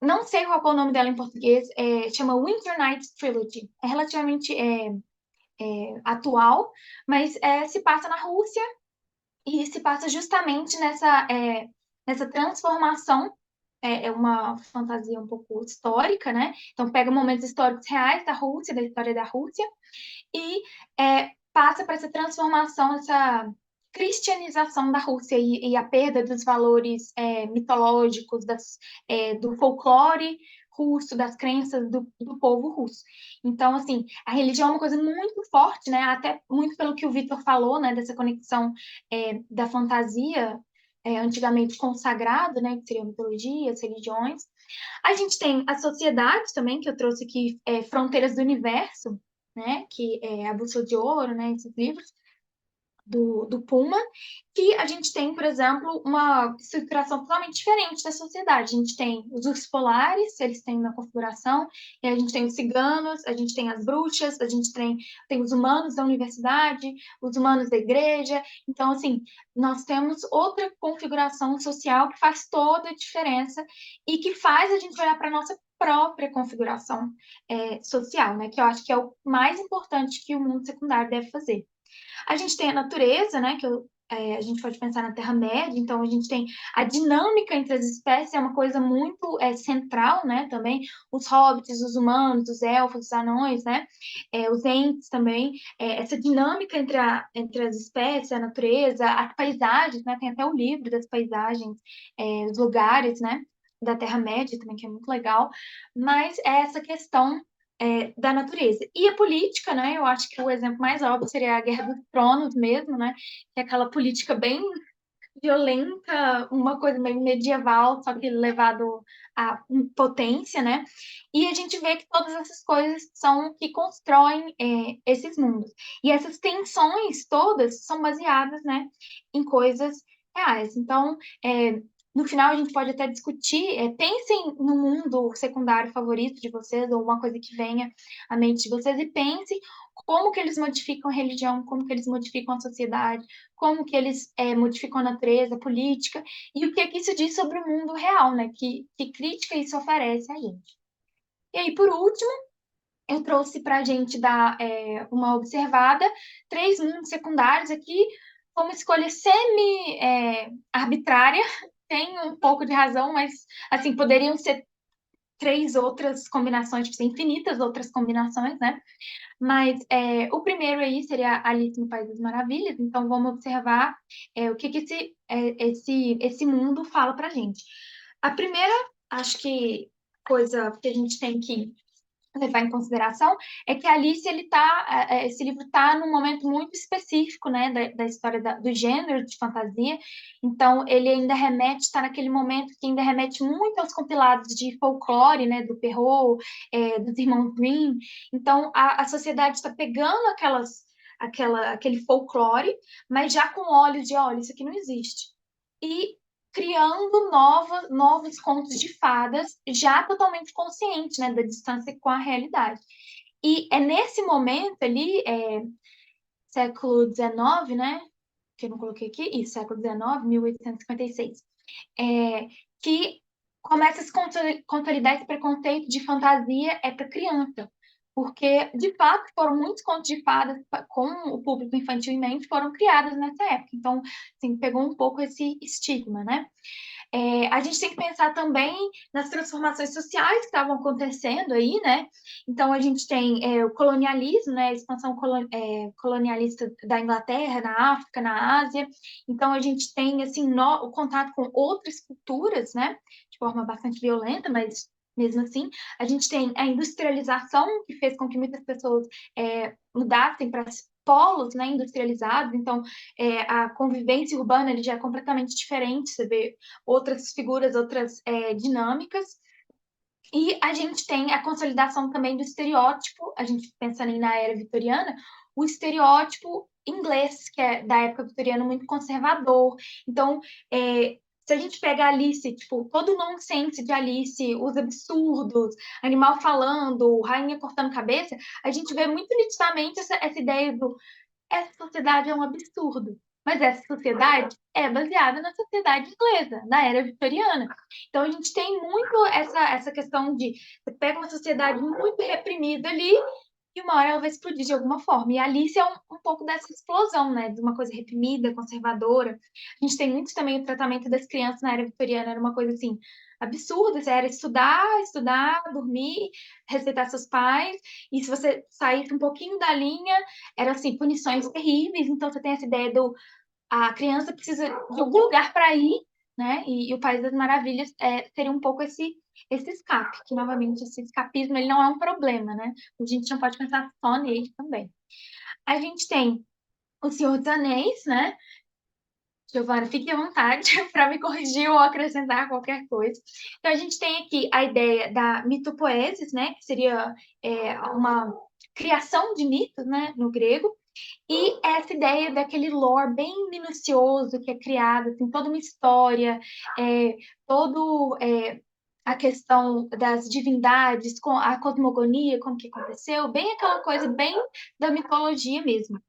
Não sei qual é o nome dela em português, chama Winter Nights Trilogy. É relativamente atual, mas se passa na Rússia e se passa justamente nessa transformação. É uma fantasia um pouco histórica, né? Então pega momentos históricos reais da Rússia, da história da Rússia, e passa para essa transformação, essa cristianização da Rússia e a perda dos valores mitológicos, do folclore russo, das crenças do povo russo. Então, assim, a religião é uma coisa muito forte, né? Até muito pelo que o Vitor falou, né? Dessa conexão da fantasia antigamente com o sagrado, né? Que seria a mitologia, as religiões. A gente tem a sociedade também, que eu trouxe aqui, Fronteiras do Universo, né? Que é a Bússola de Ouro, né? Esses livros. do Puma, que a gente tem, por exemplo, uma estruturação totalmente diferente da sociedade. A gente tem os ursos polares, eles têm uma configuração, e a gente tem os ciganos, a gente tem as bruxas, a gente tem os humanos da universidade, os humanos da igreja. Então, assim, nós temos outra configuração social que faz toda a diferença e que faz a gente olhar para a nossa própria configuração social, né? Que eu acho que é o mais importante que o mundo secundário deve fazer. A gente tem a natureza, né? A gente pode pensar na Terra-média, então a gente tem a dinâmica entre as espécies, é uma coisa muito central, né? Também os hobbits, os humanos, os elfos, os anões, né? Os entes também, essa dinâmica entre as espécies, a natureza, as paisagens, né? Tem até o livro das paisagens, os lugares, né? Da Terra-média também, que é muito legal, mas é essa questão da natureza. E a política, né? Eu acho que o exemplo mais óbvio seria a Guerra dos Tronos mesmo, né? Que é aquela política bem violenta, uma coisa meio medieval, só que levado à potência, né? E a gente vê que todas essas coisas são o que constroem esses mundos. E essas tensões todas são baseadas, né, em coisas reais. Então, no final a gente pode até discutir, pensem no mundo secundário favorito de vocês, ou uma coisa que venha à mente de vocês, e pensem como que eles modificam a religião, como que eles modificam a sociedade, como que eles modificam a natureza, a política, e o que é que isso diz sobre o mundo real, né? Que crítica isso oferece a gente. E aí, por último, eu trouxe para a gente dar uma observada, 3 mundos secundários aqui, uma escolha semi-arbitrária, tem um pouco de razão, mas, assim, poderiam ser 3 outras combinações, tipo, infinitas outras combinações, né? Mas o primeiro aí seria Alice no País das Maravilhas, então vamos observar o que esse mundo fala pra gente. A primeira, acho que coisa que a gente tem que levar em consideração é que Alice esse livro está num momento muito específico, né, da história do gênero de fantasia. Então ele ainda está naquele momento que ainda remete muito aos compilados de folclore, né, do Perrault, dos irmãos Grimm. Então a sociedade está pegando aquele folclore, mas já com olhos de, olha, isso aqui não existe. E criando novos contos de fadas, já totalmente consciente, né, da distância com a realidade. E é nesse momento ali, século XIX, né, que eu não coloquei aqui, isso, século XIX, 1856, que começa a se consolidar esse preconceito de fantasia para criança. Porque, de fato, foram muitos contos de fadas com o público infantil em mente, foram criados nessa época. Então, assim, pegou um pouco esse estigma, né? A gente tem que pensar também nas transformações sociais que estavam acontecendo aí, né? Então, a gente tem o colonialismo, né? A expansão colonialista da Inglaterra, na África, na Ásia. Então, a gente tem, assim, o contato com outras culturas, né? De forma bastante violenta, mas mesmo assim, a gente tem a industrialização, que fez com que muitas pessoas mudassem para polos, né, industrializados. Então, a convivência urbana ele já é completamente diferente. Você vê outras figuras, outras dinâmicas. E a gente tem a consolidação também do estereótipo, a gente pensando na era vitoriana, o estereótipo inglês, que é da época vitoriana, muito conservador. Então, se a gente pega a Alice, tipo, todo o nonsense de Alice, os absurdos, animal falando, rainha cortando cabeça, a gente vê muito nitidamente essa ideia do essa sociedade é um absurdo. Mas essa sociedade é baseada na sociedade inglesa, na era vitoriana. Então a gente tem muito essa questão de você pega uma sociedade muito reprimida ali e uma hora ela vai explodir de alguma forma. E a Alice é um pouco dessa explosão, né? De uma coisa reprimida, conservadora. A gente tem muito também o tratamento das crianças na era vitoriana, era uma coisa assim absurda, era estudar, dormir, respeitar seus pais, e se você saísse um pouquinho da linha, eram assim, punições terríveis. Então você tem essa ideia a criança precisa de algum lugar para ir, né? E o País das Maravilhas seria um pouco esse escape, que novamente esse escapismo ele não é um problema, né? A gente não pode pensar só nele também. A gente tem o Senhor dos Anéis, né? Giovana, fique à vontade para me corrigir ou acrescentar qualquer coisa. Então, a gente tem aqui a ideia da mitopoesis, né? Que seria uma criação de mitos, né? No grego. E essa ideia daquele lore bem minucioso que é criado, assim, toda uma história, todo a questão das divindades, com a cosmogonia, como que aconteceu, bem aquela coisa bem da mitologia mesmo.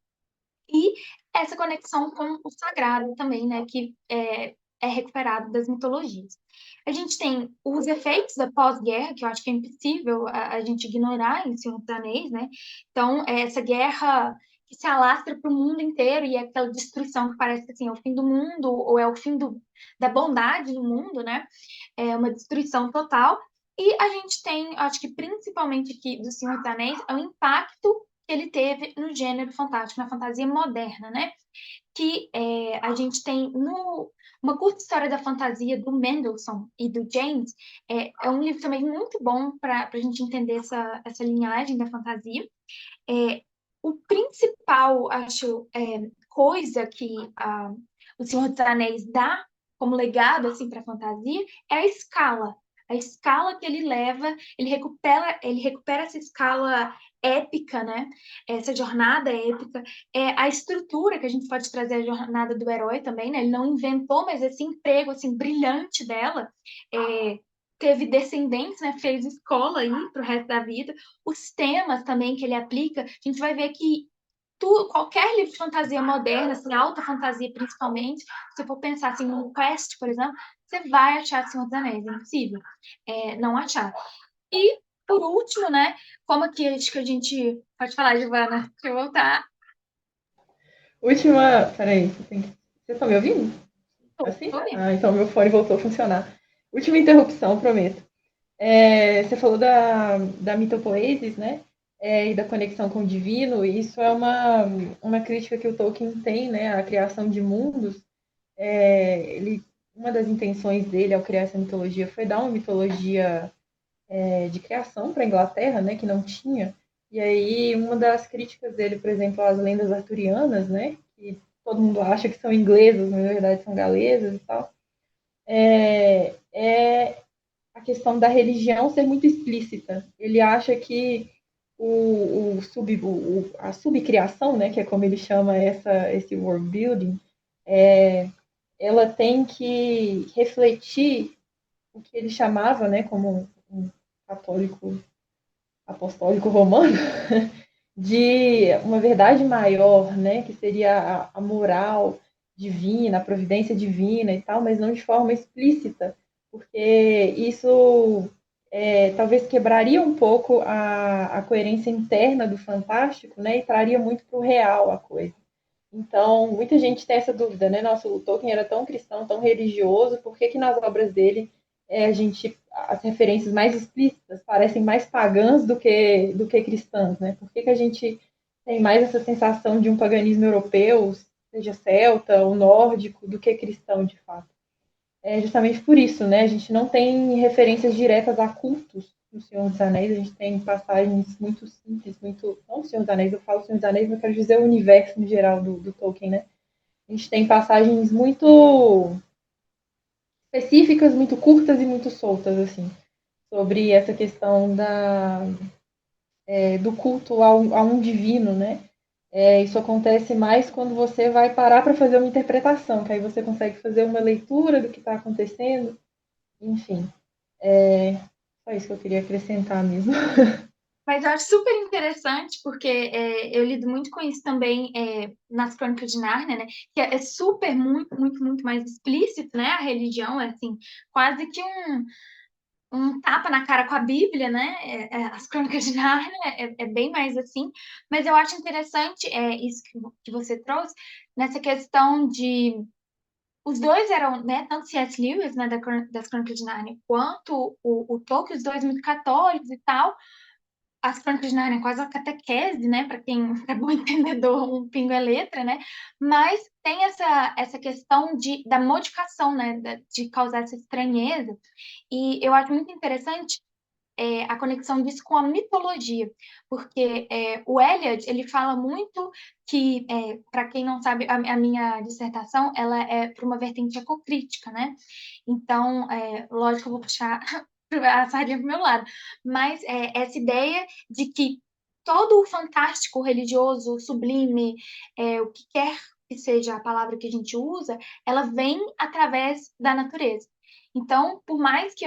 E essa conexão com o sagrado também, né, que é recuperado das mitologias. A gente tem os efeitos da pós-guerra, que eu acho que é impossível a gente ignorar em Senhor dos Anéis, né? Então, é essa guerra que se alastra para o mundo inteiro e é aquela destruição que parece assim, é o fim do mundo ou é o fim da bondade no mundo, né? É uma destruição total. E a gente tem, acho que principalmente aqui do Senhor dos Anéis, é o impacto que ele teve no gênero fantástico, na fantasia moderna, né? Que a gente tem no uma curta história da fantasia do Mendelssohn e do James, é um livro também muito bom para a gente entender essa linhagem da fantasia. É, o principal, acho, coisa que o Senhor dos Anéis dá como legado assim para a fantasia é a escala. A escala que ele leva, ele recupera essa escala épica, né? Essa jornada épica, a estrutura que a gente pode trazer a jornada do herói também, né? Ele não inventou, mas esse emprego assim brilhante dela, teve descendentes, né? Fez escola aí para o resto da vida. Os temas também que ele aplica, a gente vai ver que qualquer livro de fantasia moderna, assim, alta fantasia principalmente, se você for pensar assim, num Quest, por exemplo, você vai achar Senhor dos Anéis, é impossível não achar. E, por último, né, como aqui acho que a gente pode falar, Giovana, deixa eu voltar. Última. Peraí, vocês estão me ouvindo? Assim? Tô bem. Ah, então meu fone voltou a funcionar. Última interrupção, prometo. Você falou da mitopoiesis, né? E da conexão com o divino, e isso é uma crítica que o Tolkien tem, né? A criação de mundos. Uma das intenções dele ao criar essa mitologia foi dar uma mitologia de criação para a Inglaterra, né? Que não tinha. E aí, uma das críticas dele, por exemplo, às lendas arturianas, né? Que todo mundo acha que são inglesas, mas na verdade são galesas e tal, é a questão da religião ser muito explícita. Ele acha que a subcriação, né, que é como ele chama esse world building, ela tem que refletir o que ele chamava, né, como um católico apostólico romano, de uma verdade maior, né, que seria a moral divina, a providência divina e tal, mas não de forma explícita, porque isso talvez quebraria um pouco a coerência interna do fantástico, né, e traria muito para o real a coisa. Então, muita gente tem essa dúvida, né? Nossa, o Tolkien era tão cristão, tão religioso, por que nas obras dele as referências mais explícitas parecem mais pagãs do que cristãs, né? Por que a gente tem mais essa sensação de um paganismo europeu, seja celta ou nórdico, do que cristão, de fato? É justamente por isso, né? A gente não tem referências diretas a cultos no Senhor dos Anéis, a gente tem passagens muito simples, muito. Não o Senhor dos Anéis, eu falo Senhor dos Anéis, mas eu quero dizer o universo em geral do Tolkien, né? A gente tem passagens muito específicas, muito curtas e muito soltas, assim, sobre essa questão do culto a um divino, né? Isso acontece mais quando você vai parar para fazer uma interpretação, que aí você consegue fazer uma leitura do que está acontecendo, enfim. Só isso que eu queria acrescentar mesmo. Mas eu acho super interessante, porque eu lido muito com isso também nas Crônicas de Nárnia, né? Que é super, muito, muito, muito mais explícito, né? A religião é, assim, quase que um tapa na cara com a Bíblia, né? As Crônicas de Nárnia é bem mais assim. Mas eu acho interessante isso que você trouxe, nessa questão de... Os dois eram, né, tanto C.S. Lewis, né, das Crônicas de Nárnia, quanto o Tolkien, os dois muito católicos e tal, as Crônicas de Nárnia é quase uma catequese, né? Para quem é bom entendedor, um pingo é letra, né? Mas tem essa questão da modificação, né? De causar essa estranheza. E eu acho muito interessante a conexão disso com a mitologia, porque o Eliot, ele fala muito que, para quem não sabe, a minha dissertação, ela é para uma vertente ecocrítica, né? Então, lógico que eu vou puxar a sardinha para o meu lado, mas essa ideia de que todo o fantástico, religioso, sublime, o que quer que seja a palavra que a gente usa, ela vem através da natureza. Então, por mais que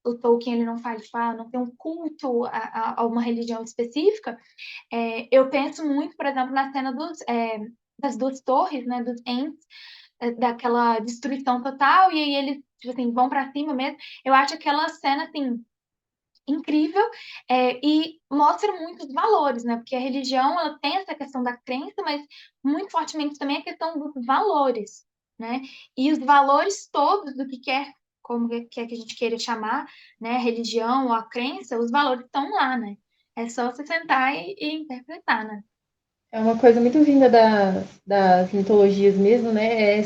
o Tolkien ele não fale, não tem um culto a uma religião específica, eu penso muito, por exemplo, na cena das duas torres, né, dos Ents, daquela destruição total, e aí eles, tipo assim, vão para cima mesmo. Eu acho aquela cena, assim, incrível, e mostra muitos valores, né? Porque a religião, ela tem essa questão da crença, mas muito fortemente também a questão dos valores, né? E os valores todos do que quer, como quer que a gente queira chamar, né? A religião ou a crença, os valores estão lá, né? É só você sentar e interpretar, né? É uma coisa muito vinda das mitologias mesmo, né?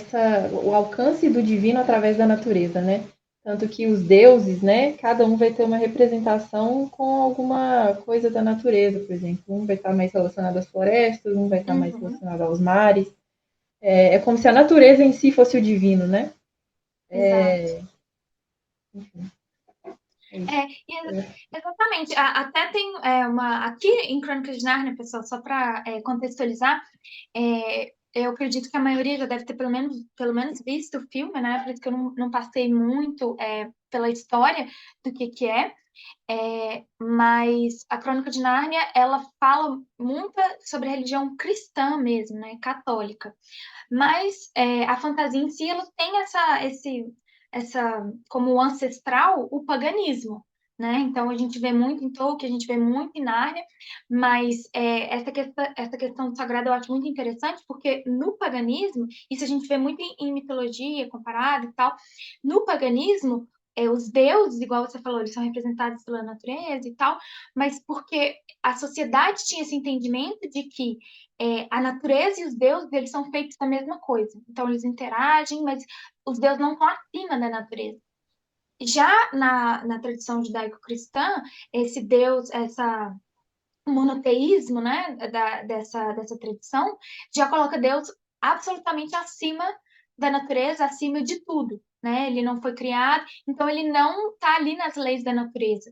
O alcance do divino através da natureza, né? Tanto que os deuses, né? Cada um vai ter uma representação com alguma coisa da natureza, por exemplo. Um vai estar mais relacionado às florestas, um vai estar mais Uhum, relacionado aos mares. É como se a natureza em si fosse o divino, né? exato. É isso. Exatamente. Até tem aqui em Crônicas de Nárnia, pessoal, só para contextualizar, eu acredito que a maioria já deve ter pelo menos visto o filme, né? Por isso que eu não passei muito pela história do que é. Mas a Crônica de Nárnia, ela fala muito sobre a religião cristã mesmo, né? Católica. Mas a fantasia em si, ela tem como ancestral o paganismo, né? Então a gente vê muito em Tolkien, a gente vê muito em Nárnia, mas essa questão do sagrado eu acho muito interessante, porque no paganismo, isso a gente vê muito em mitologia comparada e tal, no paganismo, os deuses, igual você falou, eles são representados pela natureza e tal, mas porque a sociedade tinha esse entendimento de que a natureza e os deuses, eles são feitos da mesma coisa. Então, eles interagem, mas os deuses não estão acima da natureza. Já na tradição judaico-cristã, esse Deus, essa monoteísmo, né, dessa tradição, já coloca Deus absolutamente acima da natureza, acima de tudo, né? Ele não foi criado, então ele não está ali nas leis da natureza.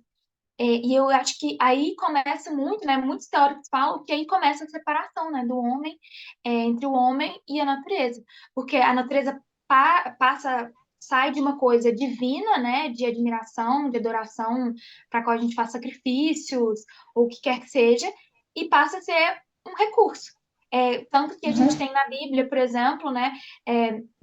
E eu acho que aí começa muito, né? Muitos teóricos falam que aí começa a separação, né, do homem, entre o homem e a natureza, porque a natureza sai de uma coisa divina, né, de admiração, de adoração, para a qual a gente faz sacrifícios ou o que quer que seja, e passa a ser um recurso. Tanto que a gente Uhum. tem na Bíblia, por exemplo, né,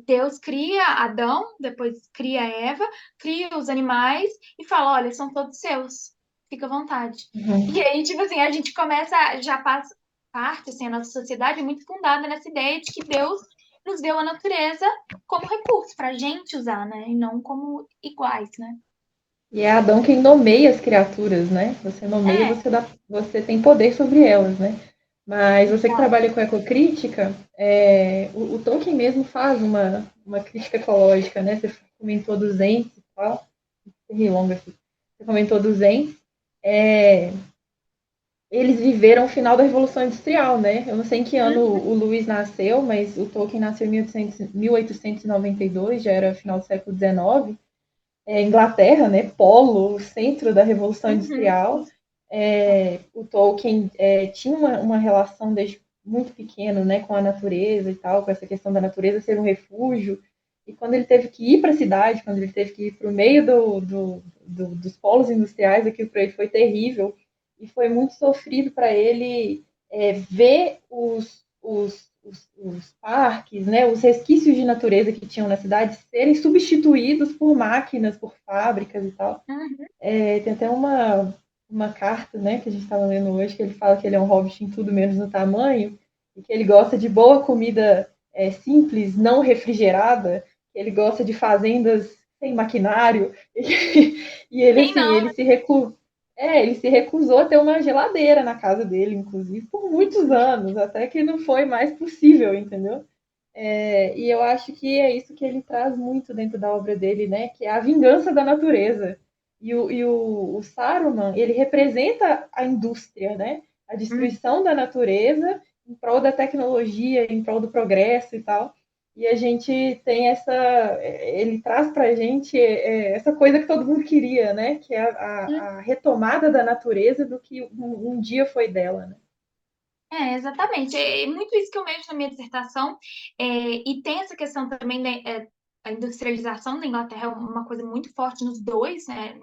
Deus cria Adão, depois cria Eva, cria os animais e fala, olha, são todos seus, fica à vontade. E Uhum. aí, tipo assim, a gente começa, já passa parte, assim, a nossa sociedade é muito fundada nessa ideia de que Deus nos deu a natureza como recurso para a gente usar, né? E não como iguais, né? E é Adão quem nomeia as criaturas, né? Você nomeia, É, você tem poder sobre elas, né? Mas você que exato. trabalha com ecocrítica, o Tolkien mesmo faz uma crítica ecológica, né? Você comentou dos entes e tal, longa aqui. Você comentou dos entes. É, eles viveram o final da Revolução Industrial, né? Eu não sei em que ano Uhum, o Lewis nasceu, mas o Tolkien nasceu em 1892, já era final do século XIX. Inglaterra, né? Polo, centro da Revolução uhum. Industrial. O Tolkien tinha uma relação desde muito pequeno, né, com a natureza e tal, com essa questão da natureza ser um refúgio. E quando ele teve que ir para a cidade, quando ele teve que ir para o meio dos polos industriais, aquilo para ele foi terrível. E foi muito sofrido para ele ver os parques, né, os resquícios de natureza que tinham na cidade serem substituídos por máquinas, por fábricas e tal. Uhum. Tem até uma carta, né, que a gente estava lendo hoje, que ele fala que ele é um hobbit em tudo menos no tamanho, e que ele gosta de boa comida simples, não refrigerada, que ele gosta de fazendas sem maquinário, e ele, Quem assim, não? ele se recusou a ter uma geladeira na casa dele, inclusive, por muitos anos, até que não foi mais possível, entendeu? E eu acho que é isso que ele traz muito dentro da obra dele, né? Que é a vingança da natureza. O Saruman, ele representa a indústria, né? A Hum, destruição da natureza em prol da tecnologia, em prol do progresso e tal. E a gente tem ele traz para a gente essa coisa que todo mundo queria, né? Que é a retomada da natureza do que um dia foi dela, né? Exatamente. É muito isso que eu vejo na minha dissertação. E tem essa questão também a industrialização da Inglaterra é uma coisa muito forte nos dois, né,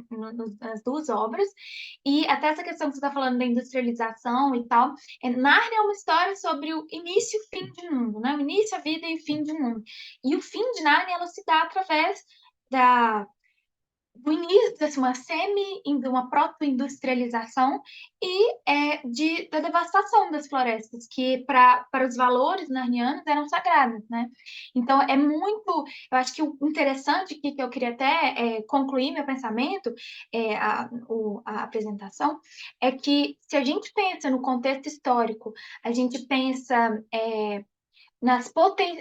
nas duas obras. E até essa questão que você está falando da industrialização e tal. Nárnia é uma história sobre o início e o fim de mundo, né? O início, a vida e o fim de mundo. E o fim de Nárnia, ela se dá através da do início, assim, de uma proto-industrialização e da devastação das florestas, que para os valores narnianos eram sagradas, né? Então, eu acho que o interessante aqui, que eu queria até concluir meu pensamento, a apresentação, é que se a gente pensa no contexto histórico, a gente pensa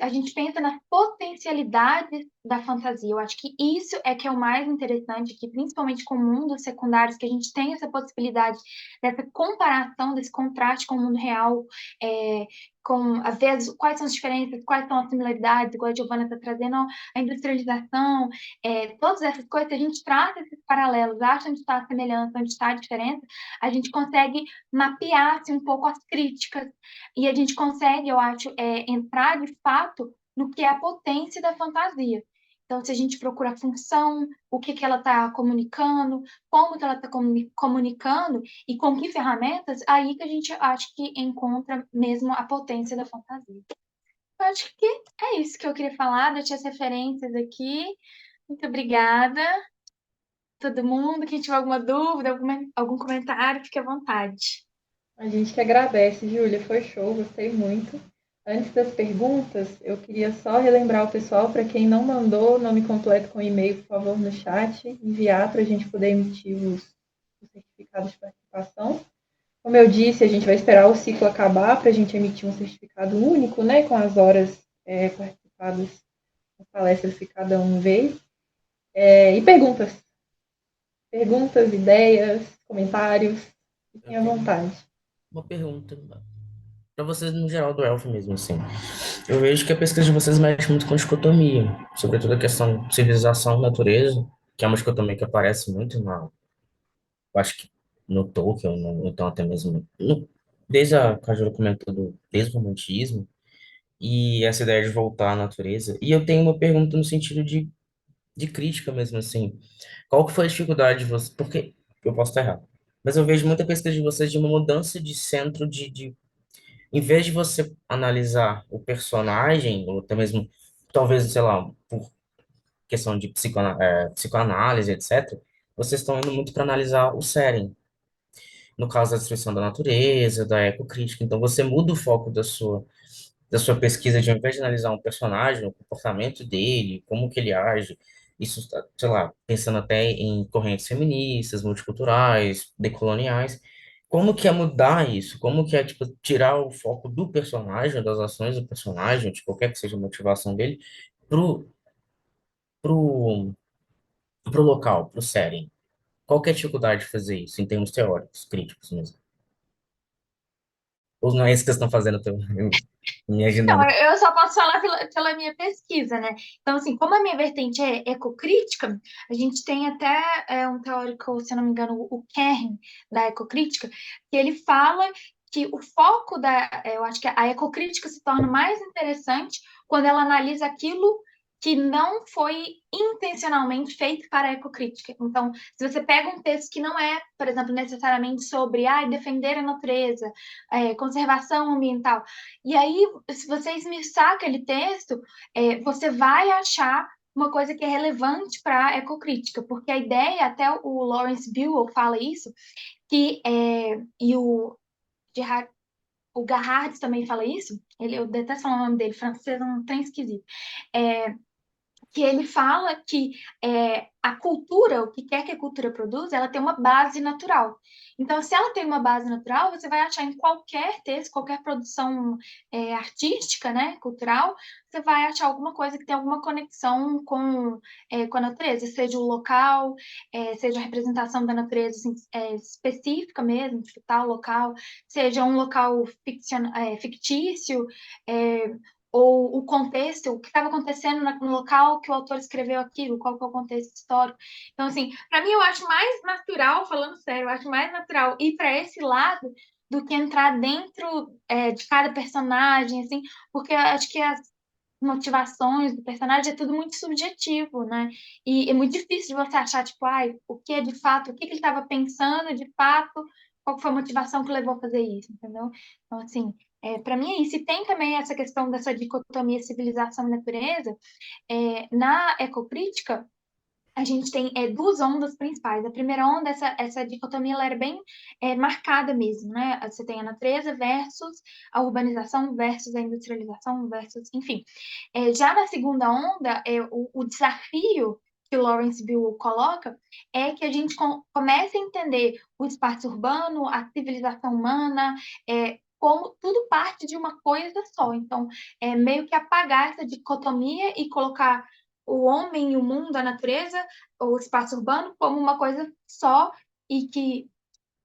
a gente pensa nas potencialidades da fantasia. Eu acho que isso é que é o mais interessante, que principalmente com mundos secundários, que a gente tem essa possibilidade dessa comparação, desse contraste com o mundo real, é, com, às vezes, quais são as diferenças, quais são as similaridades, igual a Giovanna está trazendo, a industrialização, todas essas coisas, se a gente traz esses paralelos, acha onde está a semelhança, onde está a diferença, a gente consegue mapear assim, um pouco as críticas e a gente consegue, eu acho, entrar de fato no que é a potência da fantasia. Então, se a gente procura a função, o que que ela está comunicando, como que ela está comunicando e com que ferramentas, aí que a gente acho que encontra mesmo a potência da fantasia. Eu acho que é isso que eu queria falar, deixei as referências aqui. Muito obrigada. Todo mundo, quem tiver alguma dúvida, algum comentário, fique à vontade. A gente que agradece, Júlia, foi show, gostei muito. Antes das perguntas, eu queria só relembrar o pessoal, para quem não mandou o nome completo com e-mail, por favor, no chat, enviar para a gente poder emitir os certificados de participação. Como eu disse, a gente vai esperar o ciclo acabar para a gente emitir um certificado único, né, com as horas participadas nas palestras que cada um veio. E perguntas. Perguntas, ideias, comentários, fiquem Eu à tenho vontade. uma pergunta para vocês no geral do Elfo mesmo, assim. Eu vejo que a pesquisa de vocês mexe muito com dicotomia, sobretudo a questão de civilização e natureza, que é uma dicotomia que aparece muito eu acho que no Tolkien, então até mesmo desde a Cajuru comentou do desromantismo e essa ideia de voltar à natureza. E eu tenho uma pergunta no sentido de crítica mesmo, assim. Qual que foi a dificuldade de vocês? Porque eu posso estar errado. Mas eu vejo muita pesquisa de vocês de uma mudança de centro em vez de você analisar o personagem, ou até mesmo, talvez, sei lá, por questão de psicoanálise, etc., vocês estão indo muito para analisar o setting, no caso da destruição da natureza, da ecocrítica. Então, você muda o foco da sua pesquisa de, ao invés de analisar um personagem, o comportamento dele, como que ele age, isso, sei lá, pensando até em correntes feministas, multiculturais, decoloniais, como que é mudar isso? Como que é, tipo, tirar o foco do personagem, das ações do personagem, de qualquer que seja a motivação dele, pro, pro, pro local, pro setting? Qual que é a dificuldade de fazer isso, em termos teóricos, críticos mesmo? Ou não é isso que vocês estão fazendo, minha Não, dinâmica? eu só posso falar pela minha pesquisa, né? Então, assim, como a minha vertente é ecocrítica, a gente tem até um teórico, se eu não me engano, o Kern, da ecocrítica, que ele fala que o foco eu acho que a ecocrítica se torna mais interessante quando ela analisa aquilo que não foi intencionalmente feito para a ecocrítica. Então, se você pega um texto que não é, por exemplo, necessariamente sobre defender a natureza, conservação ambiental, e aí, se você esmiuçar aquele texto, você vai achar uma coisa que é relevante para a ecocrítica, porque a ideia, até o Lawrence Buell fala isso, e o Garrard também fala isso, eu detesto falar o nome dele, francês é um trem esquisito, é, que ele fala que a cultura, o que quer que a cultura produza, ela tem uma base natural. Então, se ela tem uma base natural, você vai achar em qualquer texto, qualquer produção artística, né, cultural, você vai achar alguma coisa que tem alguma conexão com a natureza, seja o local, seja a representação da natureza assim, específica mesmo, tipo, tal local, seja um local fictício, ou o contexto, o que estava acontecendo no local que o autor escreveu aquilo, qual que é o contexto histórico. Então, assim, para mim eu acho mais natural, falando sério, eu acho mais natural ir para esse lado do que entrar dentro de cada personagem, assim, porque eu acho que as motivações do personagem é tudo muito subjetivo, né? E é muito difícil de você achar, tipo, ai, o que é de fato, o que que ele estava pensando de fato, qual que foi a motivação que levou a fazer isso, entendeu? Então, assim, para mim é isso. E tem também essa questão dessa dicotomia civilização e natureza. Na ecocrítica, a gente tem duas ondas principais. A primeira onda, essa dicotomia, ela era bem marcada mesmo, né? Você tem a natureza versus a urbanização versus a industrialização versus, enfim. Já na segunda onda, o desafio que o Lawrence Bill coloca é que a gente comece a entender o espaço urbano, a civilização humana, como tudo parte de uma coisa só. Então, meio que apagar essa dicotomia e colocar o homem, o mundo, a natureza, o espaço urbano como uma coisa só e que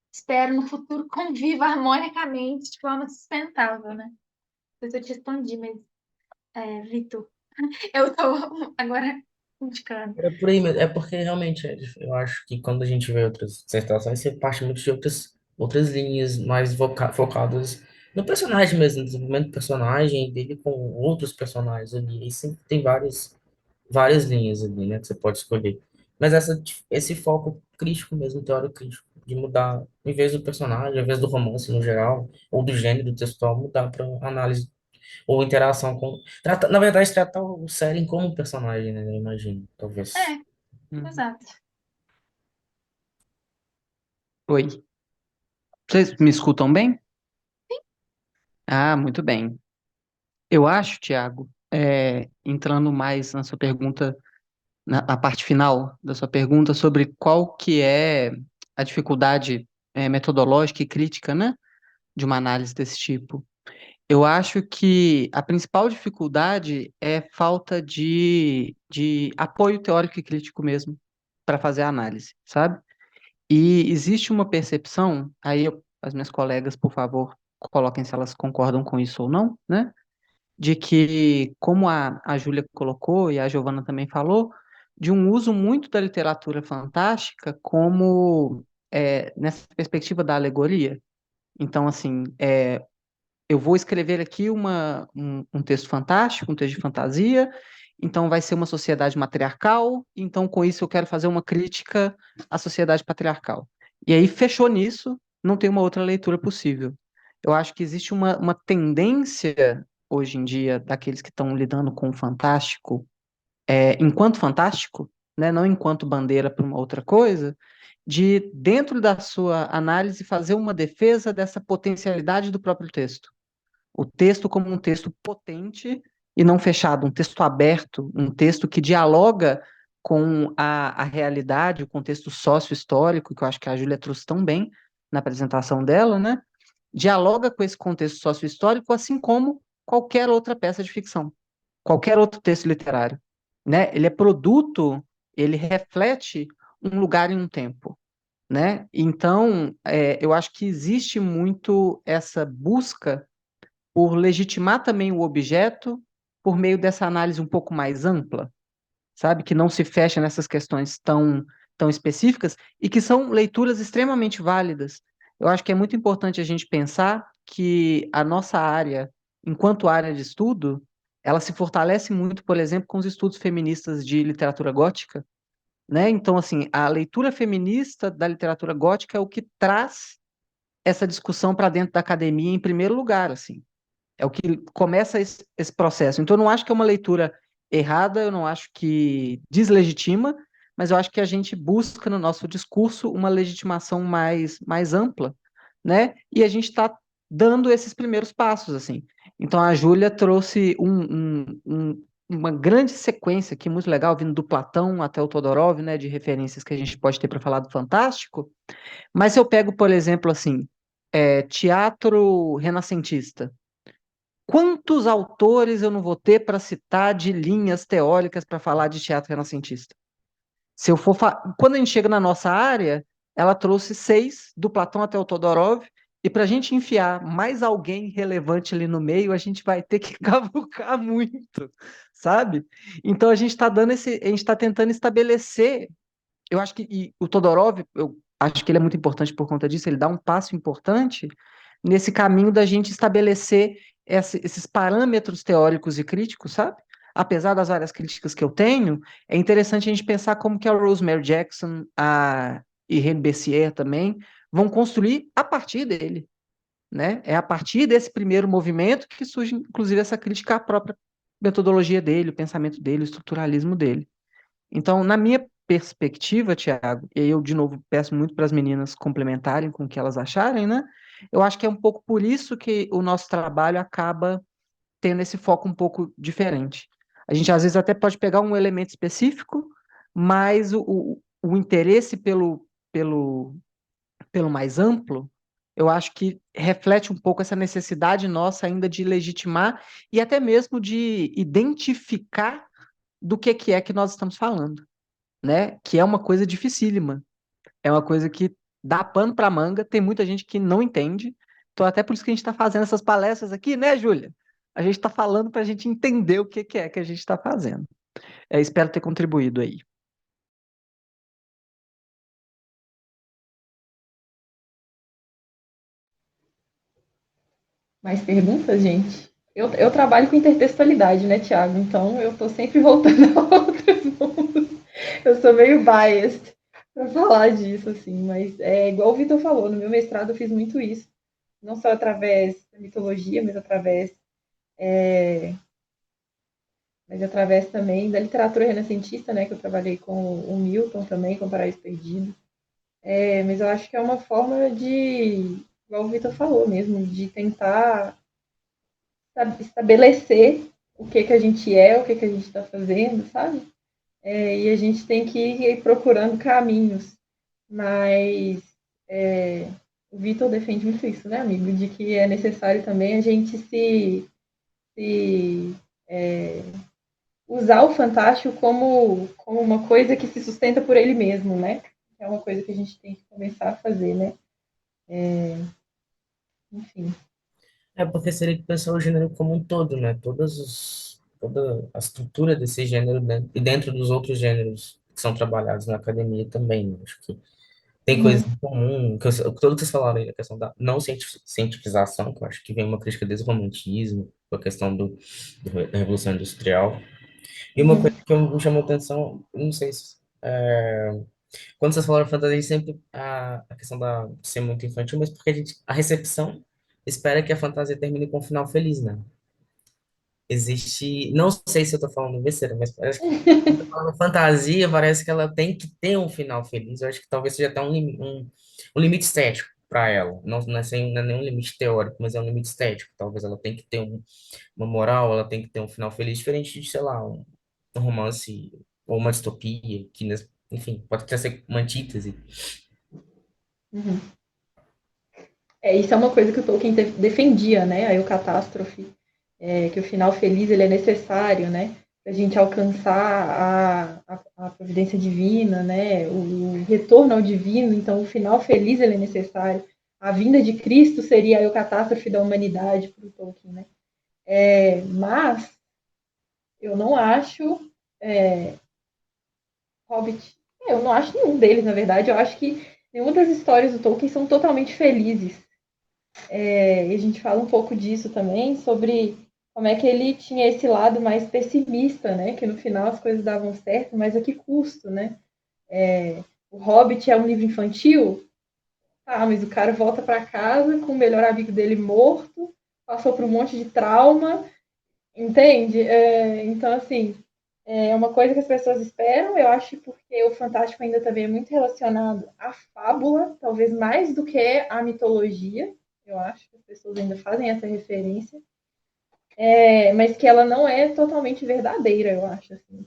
espero no futuro conviva harmonicamente de forma sustentável, né? Não sei se eu te respondi, mas, Vitor, eu tô agora indicando. É por aí mesmo. É porque realmente eu acho que quando a gente vê outras dissertações, você parte muito de outras linhas mais focadas no personagem mesmo, no desenvolvimento do personagem, dele com outros personagens ali. E sempre tem várias linhas ali, né, que você pode escolher. Mas esse foco crítico mesmo, teórico crítico, de mudar, em vez do personagem, em vez do romance no geral, ou do gênero textual, mudar para análise ou interação com. Na verdade, tratar o Seren como personagem, né? Eu imagino, talvez. É, Uhum. exato. Oi. Vocês me escutam bem? Ah, muito bem. Eu acho, Tiago, entrando mais na sua pergunta, na parte final da sua pergunta, sobre qual que é a dificuldade metodológica e crítica, né, de uma análise desse tipo. Eu acho que a principal dificuldade é falta de apoio teórico e crítico mesmo para fazer a análise, sabe? E existe uma percepção, as minhas colegas, por favor, coloquem se elas concordam com isso ou não, né? De que, como a Júlia colocou e a Giovana também falou, de um uso muito da literatura fantástica como nessa perspectiva da alegoria. Então, assim, eu vou escrever aqui um texto fantástico, um texto de fantasia, então vai ser uma sociedade matriarcal, então com isso eu quero fazer uma crítica à sociedade patriarcal. E aí fechou nisso, não tem uma outra leitura possível. Eu acho que existe uma tendência hoje em dia daqueles que estão lidando com o fantástico, enquanto fantástico, né, não enquanto bandeira para uma outra coisa, de, dentro da sua análise, fazer uma defesa dessa potencialidade do próprio texto. O texto como um texto potente e não fechado, um texto aberto, um texto que dialoga com a realidade, o contexto sócio-histórico, que eu acho que a Júlia trouxe tão bem na apresentação dela, né? Dialoga com esse contexto sócio-histórico, assim como qualquer outra peça de ficção, qualquer outro texto literário, né? Ele é produto, ele reflete um lugar e um tempo, né? Então, eu acho que existe muito essa busca por legitimar também o objeto por meio dessa análise um pouco mais ampla, sabe? Que não se fecha nessas questões tão específicas e que são leituras extremamente válidas. Eu acho que é muito importante a gente pensar que a nossa área, enquanto área de estudo, ela se fortalece muito, por exemplo, com os estudos feministas de literatura gótica, né? Então, assim, a leitura feminista da literatura gótica é o que traz essa discussão para dentro da academia em primeiro lugar, assim. É o que começa esse processo. Então, eu não acho que é uma leitura errada, eu não acho que deslegitima, mas eu acho que a gente busca no nosso discurso uma legitimação mais ampla, né? E a gente está dando esses primeiros passos, assim. Então, a Júlia trouxe uma grande sequência aqui, muito legal, vindo do Platão até o Todorov, né, de referências que a gente pode ter para falar do fantástico. Mas se eu pego, por exemplo, assim, teatro renascentista, quantos autores eu não vou ter para citar de linhas teóricas para falar de teatro renascentista? Se eu for Quando a gente chega na nossa área, ela trouxe 6, do Platão até o Todorov, E para a gente enfiar mais alguém relevante ali no meio, a gente vai ter que cavucar muito, sabe? Então a gente está a gente está tentando estabelecer. Eu acho que e o Todorov, eu acho que ele é muito importante por conta disso, ele dá um passo importante nesse caminho da gente estabelecer esses parâmetros teóricos e críticos, sabe? Apesar das várias críticas que eu tenho, é interessante a gente pensar como que a Rosemary Jackson, a Irene Bessier também, vão construir a partir dele, né? É a partir desse primeiro movimento que surge, inclusive, essa crítica à própria metodologia dele, o pensamento dele, o estruturalismo dele. Então, na minha perspectiva, Tiago, e aí eu, de novo, peço muito para as meninas complementarem com o que elas acharem, né? Eu acho que é um pouco por isso que o nosso trabalho acaba tendo esse foco um pouco diferente. A gente, às vezes, até pode pegar um elemento específico, mas o interesse pelo, pelo mais amplo, eu acho que reflete um pouco essa necessidade nossa ainda de legitimar e até mesmo de identificar do que é que nós estamos falando, né? Que é uma coisa dificílima, é uma coisa que dá pano para manga, tem muita gente que não entende, então até por isso que a gente está fazendo essas palestras aqui, né, Júlia? A gente está falando para a gente entender o que é que a gente está fazendo. Espero ter contribuído aí. Mais perguntas, gente? Eu trabalho com intertextualidade, né, Tiago? Então eu estou sempre voltando a outros mundos. Eu sou meio biased para falar disso, assim, mas é igual o Vitor falou, no meu mestrado eu fiz muito isso, não só através da mitologia, mas através também da literatura renascentista, né, que eu trabalhei com o Milton também, com Paraíso Perdido. Mas eu acho que é uma forma de, igual o Vitor falou mesmo, de tentar estabelecer o que a gente é, o que a gente está fazendo, sabe? E a gente tem que ir procurando caminhos. Mas o Vitor defende muito isso, né, amigo? De que é necessário também a gente se usar o fantástico como uma coisa que se sustenta por ele mesmo, né? É uma coisa que a gente tem que começar a fazer, né? Enfim. É porque seria que pensar o gênero como um todo, né? Toda a estrutura desse gênero e dentro dos outros gêneros que são trabalhados na academia também, né? Acho que tem coisas Uhum. em comum, tudo que vocês falaram aí, a questão da não cientificação, que eu acho que vem uma crítica desde o romantismo, com a questão da Revolução Industrial. E uma coisa Uhum. que me chamou a atenção, eu não sei se... quando vocês falaram fantasia, sempre a questão de ser muito infantil, mas porque a recepção espera que a fantasia termine com um final feliz, né? Existe, não sei se eu tô falando besteira, mas parece que quando eu falo fantasia, parece que ela tem que ter um final feliz. Eu acho que talvez seja até um limite estético para ela. Não é nenhum limite teórico, mas é um limite estético. Talvez ela tenha que ter uma moral, ela tem que ter um final feliz, diferente de, sei lá, um romance ou uma distopia, enfim, pode até ser uma antítese. Uhum. Isso é uma coisa que o Tolkien defendia, né? Aí o Catástrofe, que o final feliz ele é necessário, né? Para a gente alcançar a providência divina, né? O retorno ao divino. Então, o final feliz ele é necessário. A vinda de Cristo seria aí o catástrofe da humanidade para o Tolkien, né? Mas eu não acho Hobbit. Eu não acho nenhum deles, na verdade. Eu acho que nenhuma das histórias do Tolkien são totalmente felizes. E a gente fala um pouco disso também, sobre como é que ele tinha esse lado mais pessimista, né? Que no final as coisas davam certo, mas a que custo, né? O Hobbit é um livro infantil, mas o cara volta para casa com o melhor amigo dele morto, passou por um monte de trauma, entende? Então, assim, é uma coisa que as pessoas esperam, eu acho, porque o fantástico ainda também é muito relacionado à fábula, talvez mais do que à mitologia. Eu acho que as pessoas ainda fazem essa referência, mas que ela não é totalmente verdadeira, eu acho. Assim.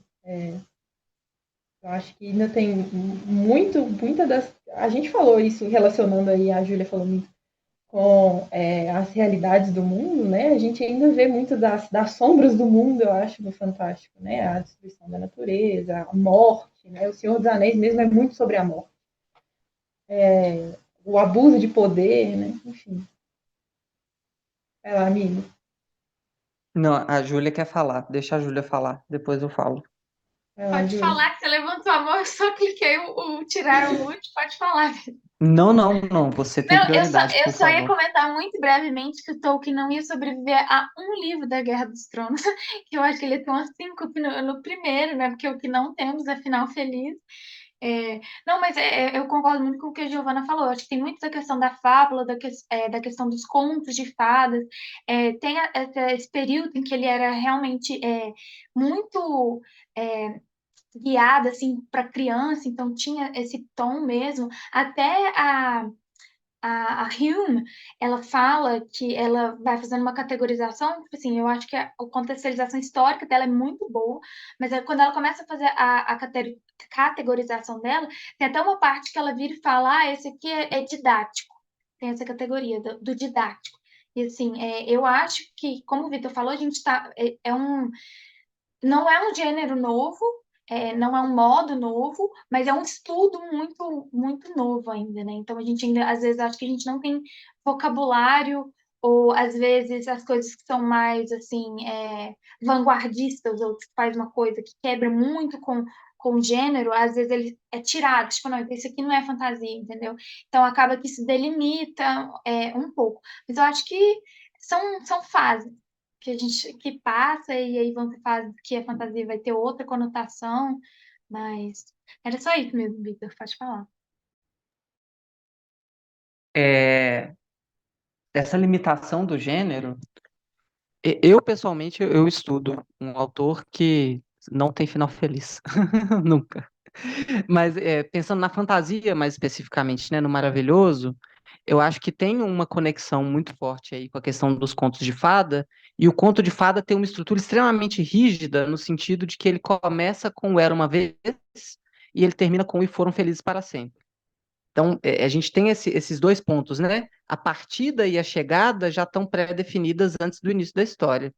Eu acho que ainda tem muita das. A gente falou isso relacionando aí, a Júlia falou muito com as realidades do mundo, né? A gente ainda vê muito das sombras do mundo, eu acho, no Fantástico, né? A destruição da natureza, a morte, né? O Senhor dos Anéis mesmo é muito sobre a morte. o abuso de poder, né? Enfim. Vai lá, amigo. Não, a Júlia quer falar. Deixa a Júlia falar, depois eu falo. Vai lá, Pode Júlia. falar que você levantou a mão, eu só cliquei o tirar o mute, pode falar. Não, não, não. Você tem Não, prioridade, eu por só ia favor. comentar muito brevemente que o Tolkien não ia sobreviver a um livro da Guerra dos Tronos, que eu acho que ele ia ter umas cinco no primeiro, né? Porque o que não temos é final feliz. Não, mas eu concordo muito com o que a Giovanna falou. Eu acho que tem muito da questão da fábula, da questão dos contos de fadas. Tem esse período em que ele era realmente muito guiado assim para criança, então tinha esse tom mesmo. Até a Hume, ela fala que ela vai fazendo uma categorização, tipo assim, eu acho que a contextualização histórica dela é muito boa, mas quando ela começa a fazer categorização dela, tem até uma parte que ela vira e fala, esse aqui é didático, tem essa categoria do didático. E assim, eu acho que, como o Vitor falou, a gente está, não é um gênero novo, não é um modo novo, mas é um estudo muito, muito novo ainda, né? Então a gente ainda, às vezes, acho que a gente não tem vocabulário, ou às vezes as coisas que são mais assim, vanguardistas, ou que faz uma coisa que quebra muito com o gênero, às vezes ele é tirado, tipo, não, isso aqui não é fantasia, entendeu? Então acaba que se delimita um pouco. Mas eu acho que são fases que a gente que passa e aí vão ter fases que a fantasia vai ter outra conotação, mas era só isso mesmo, Victor, pode falar. É, essa limitação do gênero, eu pessoalmente eu estudo um autor que não tem final feliz, nunca. Mas pensando na fantasia mais especificamente, né, no maravilhoso, eu acho que tem uma conexão muito forte aí com a questão dos contos de fada, e o conto de fada tem uma estrutura extremamente rígida, no sentido de que ele começa com o Era uma vez e ele termina com o E foram felizes para sempre. Então, a gente tem esses dois pontos, né? A partida e a chegada já estão pré-definidas antes do início da história.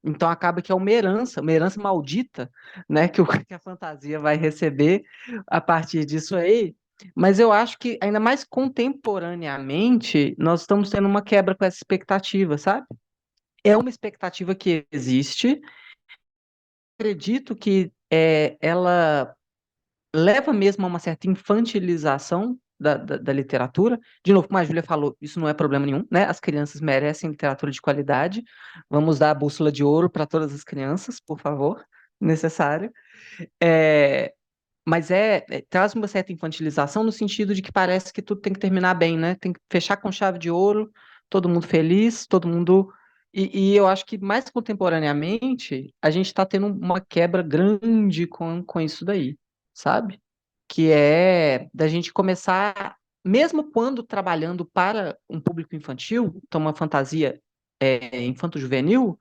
Então acaba que é uma herança maldita, né, que, que a fantasia vai receber a partir disso aí. Mas eu acho que, ainda mais contemporaneamente, nós estamos tendo uma quebra com essa expectativa, sabe? É uma expectativa que existe. Acredito que ela leva mesmo a uma certa infantilização da literatura. De novo, como a Júlia falou, isso não é problema nenhum, né? As crianças merecem literatura de qualidade. Vamos dar a bússola de ouro para todas as crianças, por favor, necessário. É, mas traz uma certa infantilização no sentido de que parece que tudo tem que terminar bem, né? Tem que fechar com chave de ouro, todo mundo feliz, todo mundo. E eu acho que mais contemporaneamente a gente está tendo uma quebra grande com isso daí, sabe? Que é da gente começar, mesmo quando trabalhando para um público infantil, então uma fantasia infanto-juvenil,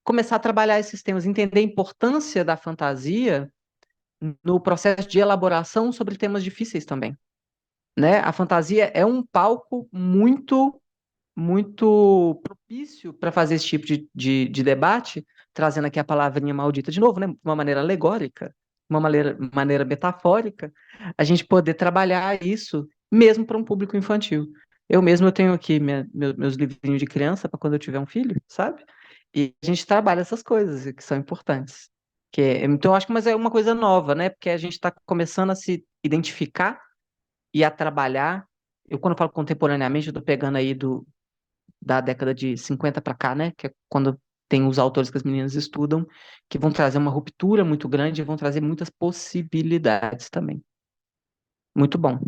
começar a trabalhar esses temas, entender a importância da fantasia no processo de elaboração sobre temas difíceis também, né? A fantasia é um palco muito propício para fazer esse tipo de debate, trazendo aqui a palavrinha maldita de novo, né? De uma maneira alegórica, uma maneira metafórica, a gente poder trabalhar isso mesmo para um público infantil. Eu tenho aqui meus livrinhos de criança para quando eu tiver um filho, sabe? E a gente trabalha essas coisas que são importantes. Então, eu acho que mas é uma coisa nova, né? Porque a gente está começando a se identificar e a trabalhar. Eu, quando eu falo contemporaneamente, eu estou pegando aí da década de 50 para cá, né? Que é quando tem os autores que as meninas estudam, que vão trazer uma ruptura muito grande e vão trazer muitas possibilidades também. Muito bom.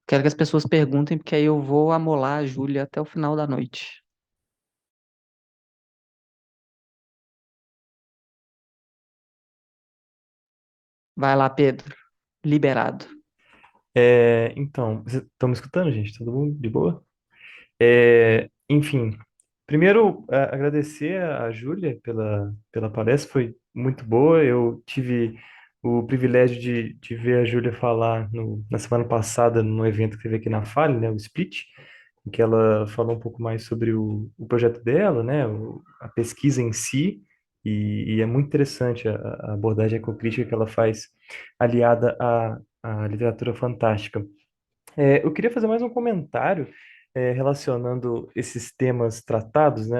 Quero que as pessoas perguntem, porque aí eu vou amolar a Júlia até o final da noite. Vai lá, Pedro. Liberado. Então, vocês estão me escutando, gente? Todo mundo de boa? Enfim, primeiro agradecer a Júlia pela palestra, foi muito boa. Eu tive o privilégio de ver a Júlia falar na semana passada, num evento que teve aqui na Fale, né, o Split, em que ela falou um pouco mais sobre o projeto dela, né, a pesquisa em si, e é muito interessante a abordagem ecocrítica que ela faz aliada à literatura fantástica. Eu queria fazer mais um comentário relacionando esses temas tratados, né,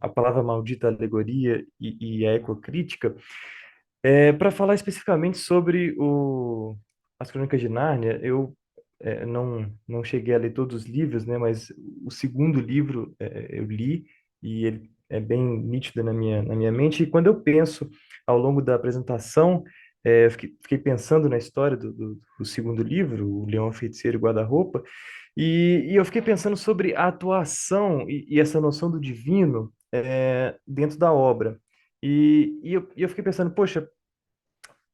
a palavra maldita, a alegoria e a ecocrítica, para falar especificamente sobre as Crônicas de Nárnia. Eu não cheguei a ler todos os livros, né, mas o segundo livro eu li e ele é bem nítido na minha mente. E quando eu penso ao longo da apresentação, eu fiquei pensando na história do segundo livro, O Leão, a Feiticeiro e o Guarda-Roupa, e eu fiquei pensando sobre a atuação e essa noção do divino dentro da obra. E eu fiquei pensando, poxa,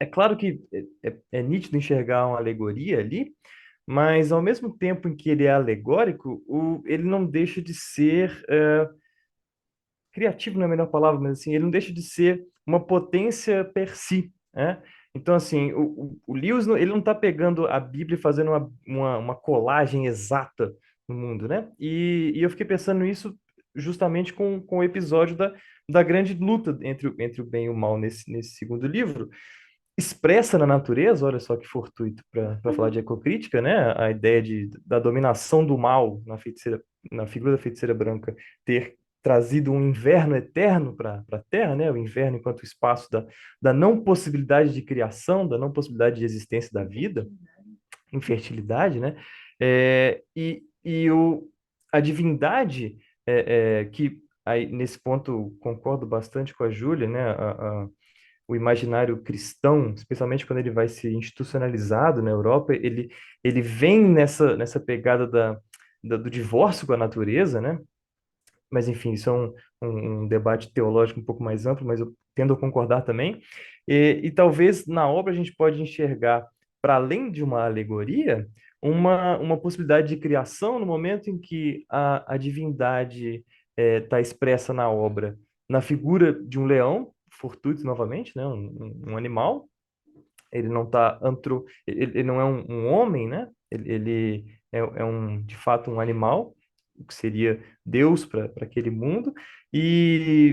é claro que é nítido enxergar uma alegoria ali, mas ao mesmo tempo em que ele é alegórico, ele não deixa de ser criativo, não é a melhor palavra, mas assim, ele não deixa de ser uma potência per si, né? Então, assim, o Lewis, ele não está pegando a Bíblia e fazendo uma colagem exata no mundo, né? E eu fiquei pensando nisso justamente com o episódio da grande luta entre o bem e o mal nesse segundo livro, expressa na natureza. Olha só que fortuito para falar de ecocrítica, né? A ideia da dominação do mal na figura da feiticeira branca ter trazido um inverno eterno para a Terra, né? O inverno enquanto espaço da não possibilidade de criação, da não possibilidade de existência da vida, infertilidade, né? A divindade, que aí, nesse ponto concordo bastante com a Júlia, né? O imaginário cristão, especialmente quando ele vai ser institucionalizado na Europa, ele vem nessa pegada do divórcio com a natureza, né? Mas, enfim, isso é um debate teológico um pouco mais amplo, mas eu tendo a concordar também. E talvez na obra a gente pode enxergar, para além de uma alegoria, uma possibilidade de criação no momento em que a divindade está expressa na obra, na figura de um leão, fortuito novamente, né? Um animal. Ele não tá ele não é um homem, né? Ele de fato um animal, o que seria Deus para aquele mundo.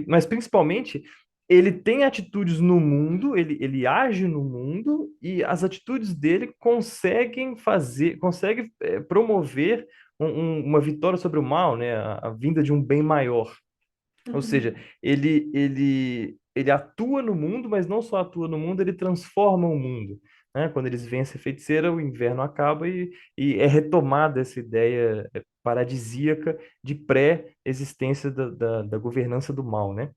Mas principalmente ele tem atitudes no mundo, ele age no mundo, e as atitudes dele conseguem promover uma vitória sobre o mal, né? A vinda de um bem maior. Ou seja, ele atua no mundo, mas não só atua no mundo, ele transforma o mundo, né? Quando eles vencem a feiticeira, o inverno acaba e é retomada essa ideia paradisíaca de pré-existência da governança do mal, né?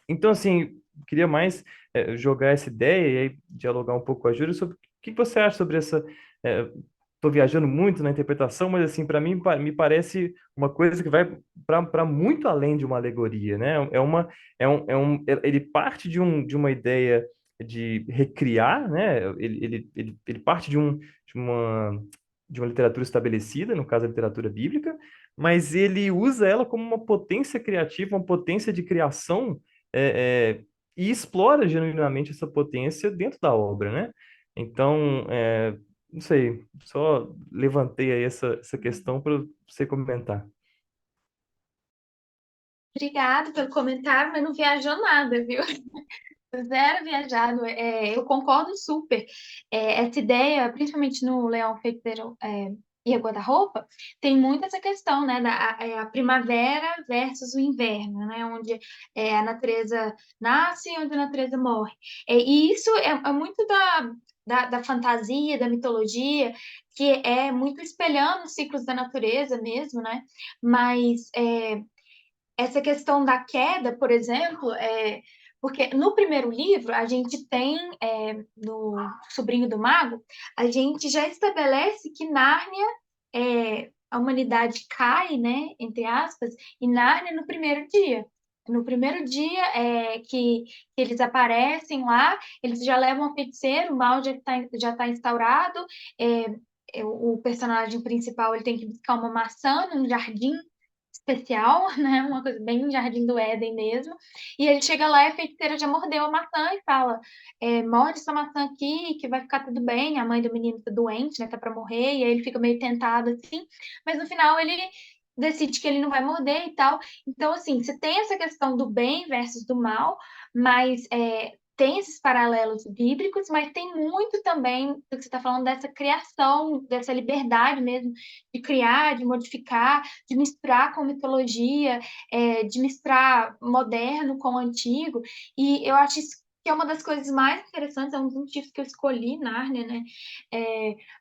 Então, assim, queria mais jogar essa ideia e aí dialogar um pouco com a Júlia sobre o que você acha sobre essa. Estou viajando muito na interpretação, mas assim, para mim me parece uma coisa que vai para muito além de uma alegoria, né? Ele parte de uma ideia de recriar, né? Ele parte de uma literatura estabelecida, no caso a literatura bíblica, mas ele usa ela como uma potência criativa, uma potência de criação, e explora genuinamente essa potência dentro da obra, né? Então, não sei, só levantei aí essa questão para você comentar. Obrigada pelo comentário, mas não viajou nada, viu? Zero viajado. Eu concordo super. Essa ideia, principalmente no Leão Feiticeiro e a Guarda-Roupa, tem muito essa questão, né, a primavera versus o inverno, né, onde a natureza nasce e onde a natureza morre. E isso é muito da fantasia, da mitologia, que é muito espelhando os ciclos da natureza mesmo, né? Mas essa questão da queda, por exemplo, porque no primeiro livro a gente tem, no Sobrinho do Mago, a gente já estabelece que Nárnia, a humanidade cai, né, entre aspas, em Nárnia no primeiro dia. No primeiro dia que eles aparecem lá, eles já levam o feiticeiro, o mal já tá instaurado, o personagem principal ele tem que buscar uma maçã num jardim especial, né? Uma coisa bem Jardim do Éden mesmo. E ele chega lá e a feiticeira já mordeu a maçã e fala: morde essa maçã aqui que vai ficar tudo bem. A mãe do menino tá doente, né? Tá pra morrer. E aí ele fica meio tentado assim. Mas no final ele decide que ele não vai morder e tal. Então, assim, você tem essa questão do bem versus do mal, mas tem esses paralelos bíblicos, mas tem muito também do que você está falando dessa criação, dessa liberdade mesmo de criar, de modificar, de misturar com mitologia, de misturar moderno com antigo. E eu acho isso que é uma das coisas mais interessantes, é um dos motivos que eu escolhi Nárnia, né?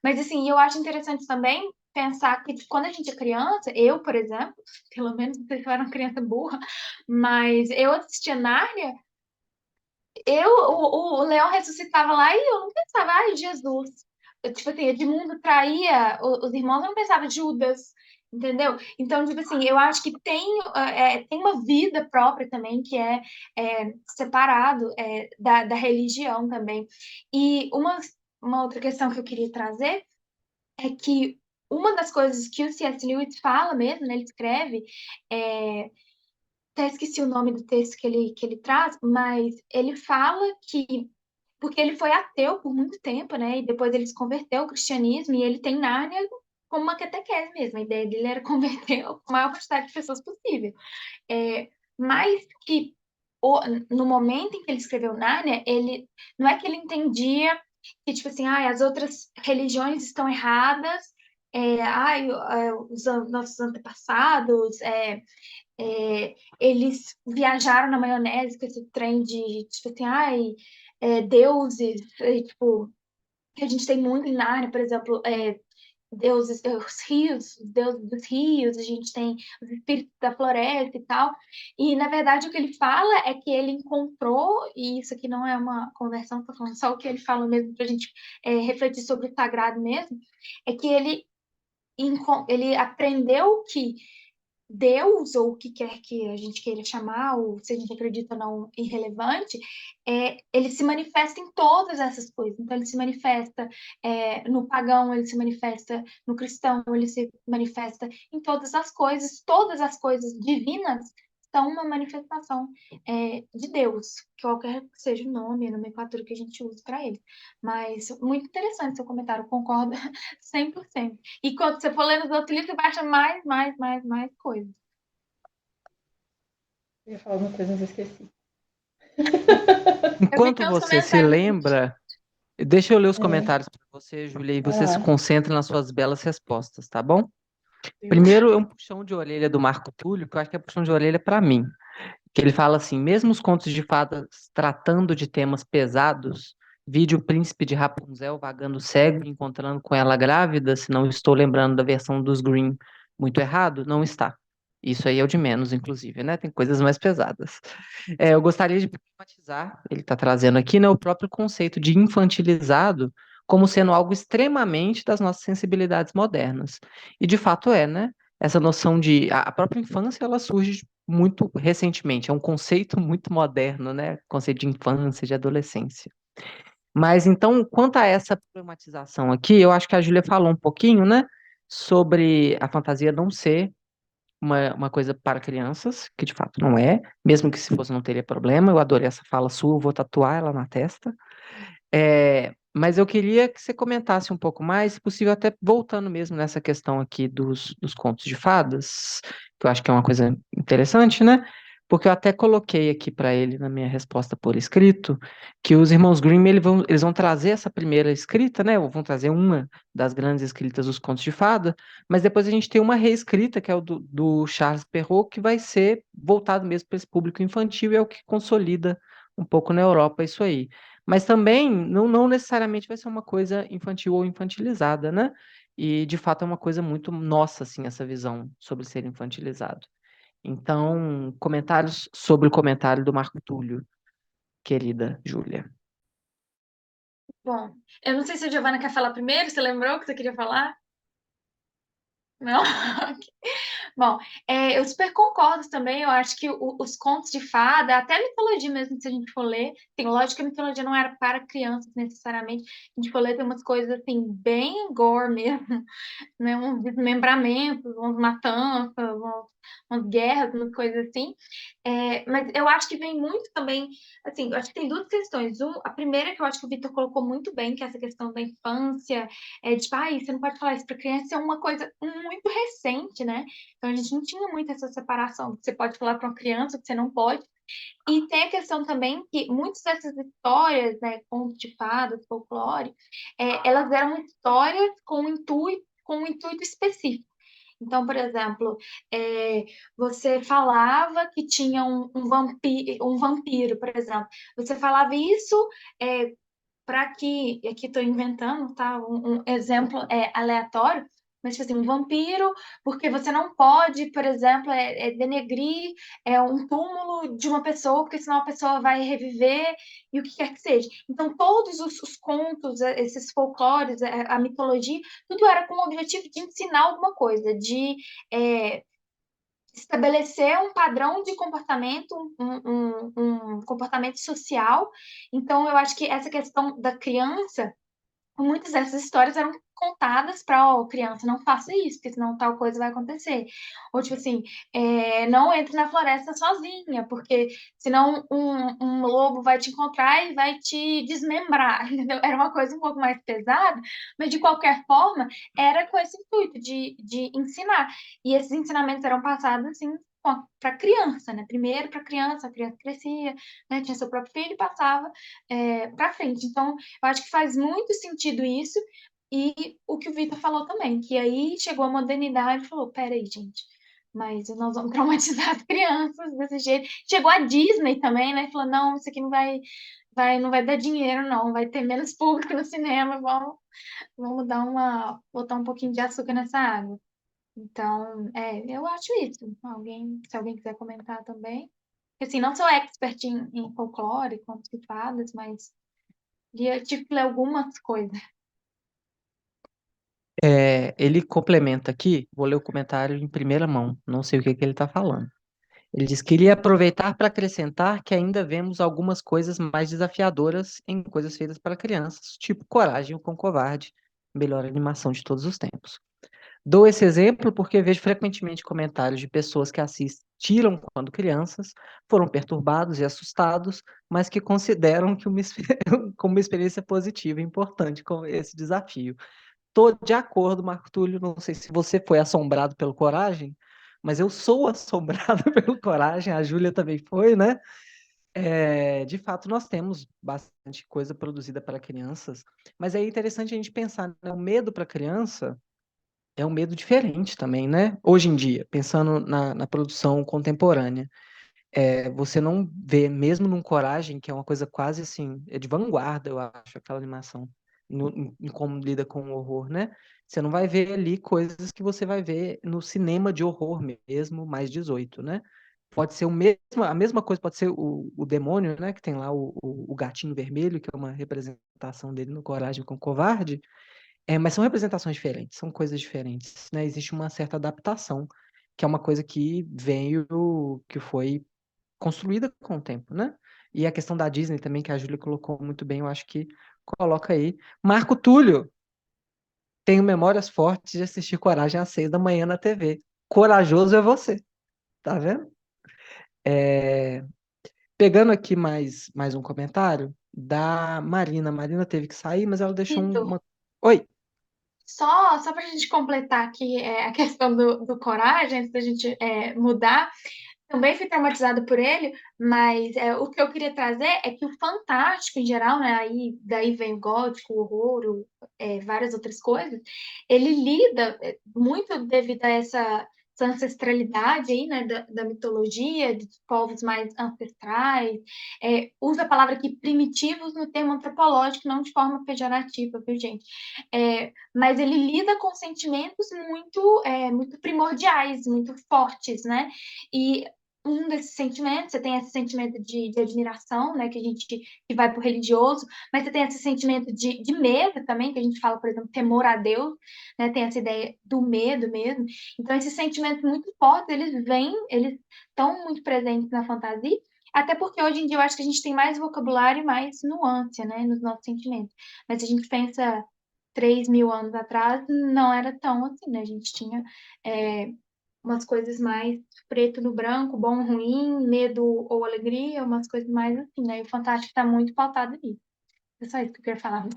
Mas assim, eu acho interessante também pensar que quando a gente é criança, eu, por exemplo, pelo menos não sei se eu era uma criança burra, mas eu assistia Nárnia, o leão ressuscitava lá e eu não pensava, ai, Jesus. Tipo assim, Edmundo traía os irmãos, eu não pensava Judas, entendeu? Então, tipo assim, eu acho que tem uma vida própria também que é separado da religião também. E uma outra questão que eu queria trazer é que uma das coisas que o C.S. Lewis fala mesmo, né, ele escreve, é, até esqueci o nome do texto que ele traz, mas ele fala que, porque ele foi ateu por muito tempo, né, e depois ele se converteu ao cristianismo, e ele tem Nárnia como uma catequese mesmo, a ideia dele era converter a maior quantidade de pessoas possível. Mas que no momento em que ele escreveu Nárnia, ele não é que ele entendia que, tipo assim, as outras religiões estão erradas, os nossos antepassados, eles viajaram na maionese com esse trem de, tipo assim, deuses, tipo, que a gente tem muito em Nárnia, por exemplo, deuses, os rios, os deuses dos rios, a gente tem os espíritos da floresta e tal. E, na verdade, o que ele fala é que ele encontrou, e isso aqui não é uma conversão, estou falando só o que ele fala mesmo, para a gente refletir sobre o sagrado mesmo, é que ele aprendeu que Deus, ou o que quer que a gente queira chamar, ou se a gente acredita ou não, irrelevante, ele se manifesta em todas essas coisas. Então, ele se manifesta no pagão, ele se manifesta no cristão, ele se manifesta em todas as coisas divinas são uma manifestação de Deus, qualquer que seja o nome, a nomenclatura que a gente usa para ele. Mas muito interessante seu comentário, concordo 100%. E quando você for ler nos outros livros, você vai achar mais coisas. Eu ia falar alguma coisa, mas eu esqueci. Eu vi Enquanto tantos você se comentários. lembra, deixa eu ler os É, comentários para você, Júlia, e vai você se lá. concentra nas suas belas respostas, tá bom? Primeiro é um puxão de orelha do Marco Túlio, que eu acho que é puxão de orelha para mim, que ele fala assim: mesmo os contos de fadas tratando de temas pesados, vide o príncipe de Rapunzel vagando cego e encontrando com ela grávida, se não estou lembrando da versão dos Grimm muito errado, não está. Isso aí é o de menos, inclusive, né? Tem coisas mais pesadas. Eu gostaria de problematizar, ele está trazendo aqui, né, o próprio conceito de infantilizado como sendo algo extremamente das nossas sensibilidades modernas. E de fato é, né? Essa noção de a própria infância ela surge muito recentemente, é um conceito muito moderno, né? Conceito de infância, de adolescência. Mas então, quanto a essa problematização aqui, eu acho que a Júlia falou um pouquinho, né, sobre a fantasia não ser uma coisa para crianças, que de fato não é, mesmo que se fosse não teria problema. Eu adorei essa fala sua, eu vou tatuar ela na testa. Mas eu queria que você comentasse um pouco mais, se possível, até voltando mesmo nessa questão aqui dos contos de fadas, que eu acho que é uma coisa interessante, né? Porque eu até coloquei aqui para ele na minha resposta por escrito que os irmãos Grimm eles vão trazer essa primeira escrita, né? Ou vão trazer uma das grandes escritas dos contos de fada, mas depois a gente tem uma reescrita, que é o do Charles Perrault, que vai ser voltado mesmo para esse público infantil e é o que consolida um pouco na Europa isso aí. Mas também não necessariamente vai ser uma coisa infantil ou infantilizada, né? E de fato é uma coisa muito nossa, assim, essa visão sobre ser infantilizado. Então, comentários sobre o comentário do Marco Túlio, querida Júlia. Bom, eu não sei se a Giovana quer falar primeiro, você lembrou o que você queria falar? Não? Bom, eu super concordo também. Eu acho que os contos de fada, até a mitologia mesmo, se a gente for ler, tem lógico que a mitologia não era para crianças necessariamente. A gente for ler, tem umas coisas assim, bem gore mesmo, né? Uns desmembramentos, umas matanças, umas guerras, umas coisas assim. Mas eu acho que vem muito também, assim, eu acho que tem duas questões. A primeira que eu acho que o Vitor colocou muito bem, que é essa questão da infância, tipo, você não pode falar isso para criança, é uma coisa muito recente, né? Então a gente não tinha muito essa separação. Você pode falar para uma criança que você não pode, E tem a questão também que muitas dessas histórias, né, contos de fadas, folclore, elas eram histórias com um intuito específico. Então, por exemplo, você falava que tinha um vampiro, por exemplo. Você falava isso para que, e aqui estou inventando, tá? Um exemplo aleatório, mas tipo assim, um vampiro, porque você não pode, por exemplo, denegrir um túmulo de uma pessoa, porque senão a pessoa vai reviver e o que quer que seja. Então, todos os contos, esses folclores, a mitologia, tudo era com o objetivo de ensinar alguma coisa, de é, estabelecer um padrão de comportamento, um comportamento social. Então, eu acho que essa questão da criança, muitas dessas histórias eram contadas para, ó, criança, não faça isso, porque senão tal coisa vai acontecer. Ou, tipo assim, não entre na floresta sozinha, porque senão um lobo vai te encontrar e vai te desmembrar, entendeu? Era uma coisa um pouco mais pesada, mas de qualquer forma, era com esse intuito de ensinar. E esses ensinamentos eram passados, assim, para criança, né? Primeiro para a criança crescia, né? Tinha seu próprio filho e passava para frente. Então, eu acho que faz muito sentido isso. E o que o Vitor falou também, que aí chegou a modernidade e falou: peraí, gente, mas nós vamos traumatizar as crianças desse jeito. Chegou a Disney também, né? Falou: não, isso aqui não vai dar dinheiro, não, vai ter menos público no cinema, vamos botar um pouquinho de açúcar nessa água. Então, eu acho isso. Se alguém quiser comentar também. Assim, não sou expert em folclore, contos de fadas, mas eu tive que ler algumas coisas. Ele complementa aqui, vou ler o comentário em primeira mão, não sei o que ele está falando. Ele diz que ele ia aproveitar para acrescentar que ainda vemos algumas coisas mais desafiadoras em coisas feitas para crianças, tipo Coragem com Covarde, melhor animação de todos os tempos. Dou esse exemplo porque vejo frequentemente comentários de pessoas que assistiram quando crianças, foram perturbados e assustados, mas que consideram que como uma experiência positiva e importante com esse desafio. Tô de acordo, Marco Túlio. Não sei se você foi assombrado pelo Coragem, mas eu sou assombrado pelo Coragem. A Júlia também foi, né? De fato, nós temos bastante coisa produzida para crianças, mas é interessante a gente pensar, né? O medo para criança é um medo diferente também, né? Hoje em dia, pensando na produção contemporânea. Você não vê, mesmo num Coragem, que é uma coisa quase assim, é de vanguarda, eu acho, aquela animação, em como lida com o horror, né? Você não vai ver ali coisas que você vai ver no cinema de horror mesmo, mais 18, né? Pode ser a mesma coisa, pode ser o demônio, né? Que tem lá o gatinho vermelho, que é uma representação dele no Coragem com o Covarde. Mas são representações diferentes, são coisas diferentes, né? Existe uma certa adaptação, que é uma coisa que foi construída com o tempo, né? E a questão da Disney também, que a Júlia colocou muito bem, eu acho que coloca aí. Marco Túlio, tenho memórias fortes de assistir Coragem às 6 da manhã na TV. Corajoso é você, tá vendo? É, Pegando aqui mais um comentário da Marina. A Marina teve que sair, mas ela deixou Vitor, uma. Oi. só para a gente completar aqui a questão do Coragem, antes da gente mudar, também fui traumatizada por ele, mas o que eu queria trazer é que o fantástico em geral, né, daí vem o gótico, o horror, várias outras coisas, ele lida muito devido a essa ancestralidade aí, né, da mitologia, dos povos mais ancestrais, usa a palavra aqui primitivos no termo antropológico, não de forma pejorativa, viu, gente? Mas ele lida com sentimentos muito primordiais, muito fortes, né? E um desses sentimentos, você tem esse sentimento de admiração, né, que vai para o religioso, mas você tem esse sentimento de medo também, que a gente fala, por exemplo, temor a Deus, né, tem essa ideia do medo mesmo. Então, esses sentimentos muito fortes, eles estão muito presentes na fantasia, até porque hoje em dia eu acho que a gente tem mais vocabulário e mais nuance, né, nos nossos sentimentos. Mas se a gente pensa 3.000 anos atrás, não era tão assim, né? A gente tinha é, umas coisas mais preto no branco, bom, ruim, medo ou alegria, umas coisas mais assim, né? E o Fantástico está muito pautado nisso. É só isso que eu queria falar.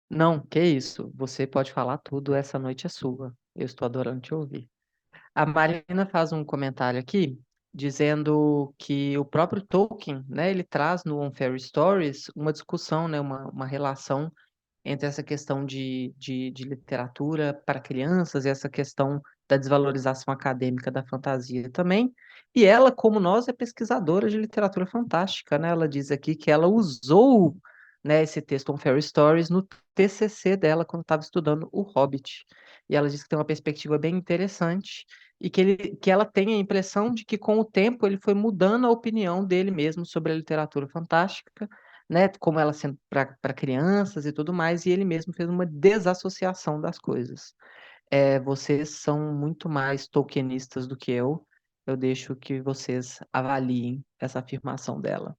Não, que isso. Você pode falar tudo, essa noite é sua. Eu estou adorando te ouvir. A Marina faz um comentário aqui dizendo que o próprio Tolkien, né, ele traz no On Fairy Stories uma discussão, né, uma relação entre essa questão de literatura para crianças e essa questão da desvalorização acadêmica da fantasia também. E ela, como nós, é pesquisadora de literatura fantástica, né? Ela diz aqui que ela usou, né, esse texto On Fairy Stories no TCC dela quando estava estudando O Hobbit. E ela diz que tem uma perspectiva bem interessante e que ela tem a impressão de que com o tempo ele foi mudando a opinião dele mesmo sobre a literatura fantástica, né, como ela sendo para crianças e tudo mais, e ele mesmo fez uma desassociação das coisas. Vocês são muito mais tolkienistas do que eu. Eu deixo que vocês avaliem essa afirmação dela.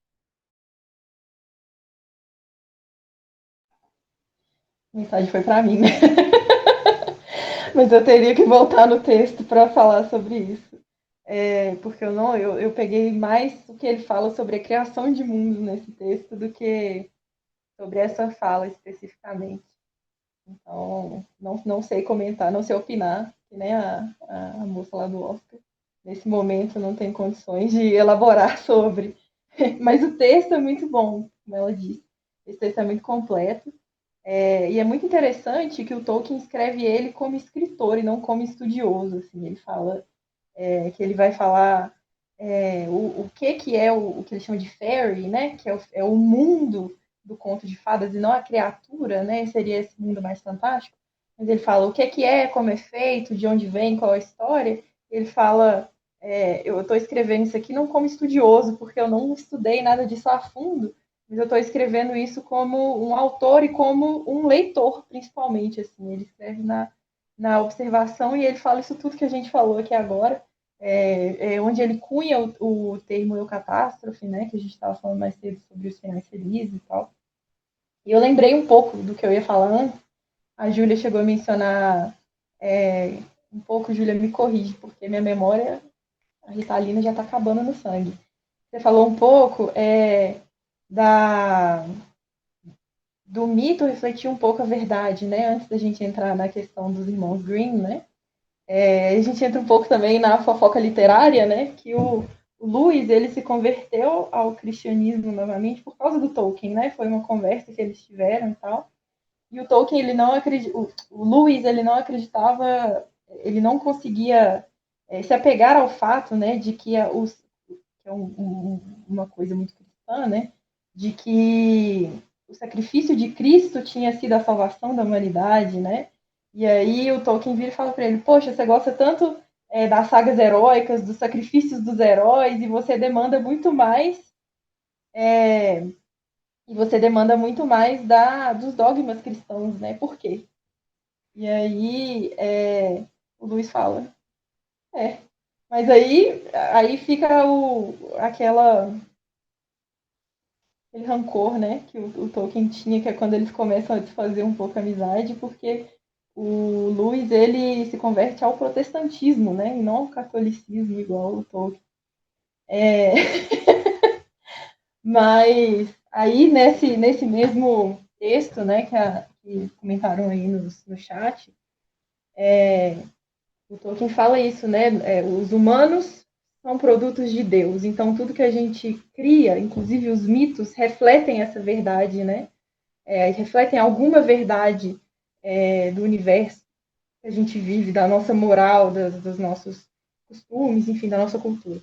A mensagem foi para mim, né? Mas eu teria que voltar no texto para falar sobre isso. Porque eu peguei mais o que ele fala sobre a criação de mundos nesse texto do que sobre essa fala especificamente. Então, não sei comentar, não sei opinar, que nem a moça lá do Oscar. Nesse momento, não tem condições de elaborar sobre. Mas o texto é muito bom, como ela disse. Esse texto é muito completo. E é muito interessante que o Tolkien escreve ele como escritor e não como estudioso. Assim. Ele fala que ele vai falar o que é o que ele chama de fairy, né? Que é o mundo do conto de fadas e não a criatura, né? Seria esse mundo mais fantástico. Mas ele fala o que é, como é feito, de onde vem, qual é a história. Ele fala, eu estou escrevendo isso aqui não como estudioso, porque eu não estudei nada disso a fundo, mas eu estou escrevendo isso como um autor e como um leitor, principalmente. Assim, ele escreve na observação e ele fala isso tudo que a gente falou aqui agora, onde ele cunha o termo eucatástrofe, né, que a gente estava falando mais cedo sobre os finais felizes e tal. E eu lembrei um pouco do que eu ia falar antes. A Júlia chegou a mencionar um pouco, Júlia, me corrige, porque minha memória, a Ritalina já está acabando no sangue. Você falou um pouco da, do mito refletir um pouco a verdade, né? Antes da gente entrar na questão dos irmãos Grimm, né? A gente entra um pouco também na fofoca literária, né? Que o Lewis, ele se converteu ao cristianismo novamente por causa do Tolkien, né? Foi uma conversa que eles tiveram e tal. E o Tolkien, ele não acredita, o Lewis, ele não acreditava, ele não conseguia se apegar ao fato, né, de que que é uma coisa muito cristã, né, de que o sacrifício de Cristo tinha sido a salvação da humanidade, né? E aí o Tolkien vira e fala para ele: poxa, você gosta tanto das sagas heróicas, dos sacrifícios dos heróis, e você demanda muito mais dos dogmas cristãos, né? Por quê? E aí o Luiz fala: é, mas aí fica aquele rancor, né, que o Tolkien tinha, que é quando eles começam a desfazer um pouco a amizade, porque o Lewis, ele se converte ao protestantismo, né, e não ao catolicismo, igual o Tolkien. Mas aí, nesse mesmo texto, né, que comentaram aí no chat, o Tolkien fala isso, né, os humanos são produtos de Deus, então tudo que a gente cria, inclusive os mitos, refletem essa verdade, né, refletem alguma verdade do universo que a gente vive, da nossa moral, dos nossos costumes, enfim, da nossa cultura.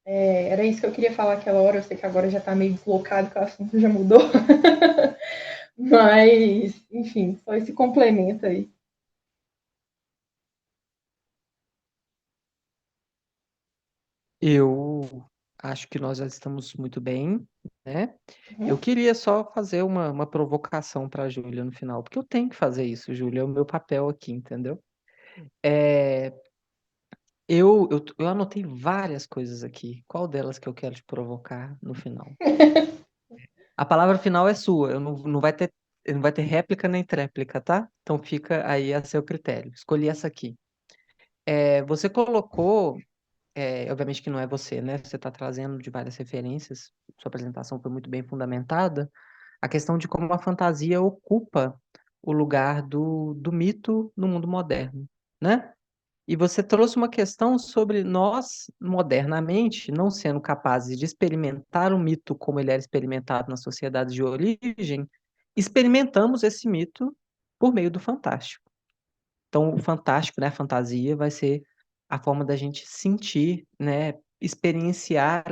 Era isso que eu queria falar aquela hora. Eu sei que agora já está meio deslocado, que o assunto já mudou. Mas, enfim, só esse complemento aí. Eu acho que nós já estamos muito bem, né? Eu Uhum. queria só fazer uma provocação para a Júlia no final, porque eu tenho que fazer isso, Júlia, é o meu papel aqui, entendeu? É, eu anotei várias coisas aqui. Qual delas que eu quero te provocar no final? A palavra final é sua, não vai ter réplica nem tréplica, tá? Então fica aí a seu critério. Escolhi essa aqui. Você colocou, obviamente que não é você, né? Você está trazendo de várias referências, sua apresentação foi muito bem fundamentada, a questão de como a fantasia ocupa o lugar do mito no mundo moderno, né? E você trouxe uma questão sobre nós, modernamente, não sendo capazes de experimentar o mito como ele era experimentado nas sociedades de origem, experimentamos esse mito por meio do fantástico. Então, o fantástico, né, a fantasia, vai ser a forma da gente sentir, né, experienciar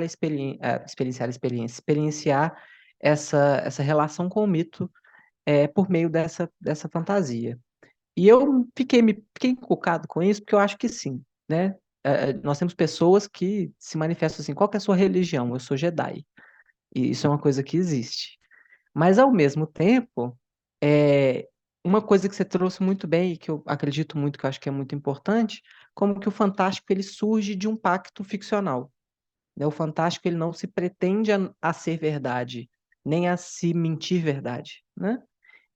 essa relação com o mito por meio dessa fantasia. E eu fiquei encucado com isso, porque eu acho que sim, né? Nós temos pessoas que se manifestam assim, qual que é a sua religião? Eu sou Jedi. E isso é uma coisa que existe. Mas, ao mesmo tempo, é, uma coisa que você trouxe muito bem, e que eu acredito muito, que eu acho que é muito importante, como que o fantástico ele surge de um pacto ficcional, né? O fantástico ele não se pretende a ser verdade, nem a se mentir verdade, né?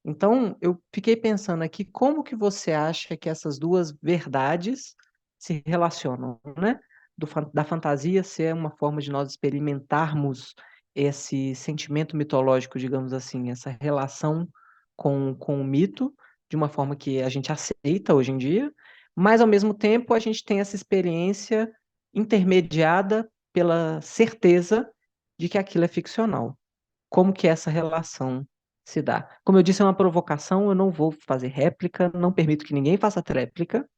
Então, eu fiquei pensando aqui, como que você acha que essas duas verdades se relacionam, né? Da fantasia ser uma forma de nós experimentarmos esse sentimento mitológico, digamos assim, essa relação com o mito, de uma forma que a gente aceita hoje em dia, mas ao mesmo tempo a gente tem essa experiência intermediada pela certeza de que aquilo é ficcional. Como que essa relação se dá? Como eu disse, é uma provocação, eu não vou fazer réplica, não permito que ninguém faça tréplica,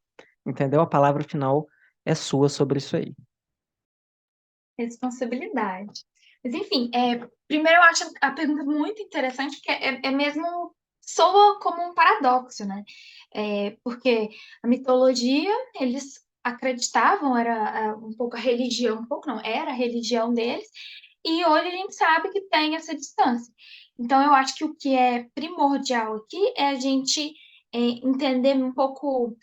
entendeu? A palavra final é sua sobre isso aí. Responsabilidade. Mas, enfim, primeiro eu acho a pergunta muito interessante, porque é mesmo, soa como um paradoxo, né? Porque a mitologia, eles acreditavam, era um pouco a religião, um pouco não, era a religião deles, e hoje a gente sabe que tem essa distância. Então, eu acho que o que é primordial aqui é a gente entender um pouco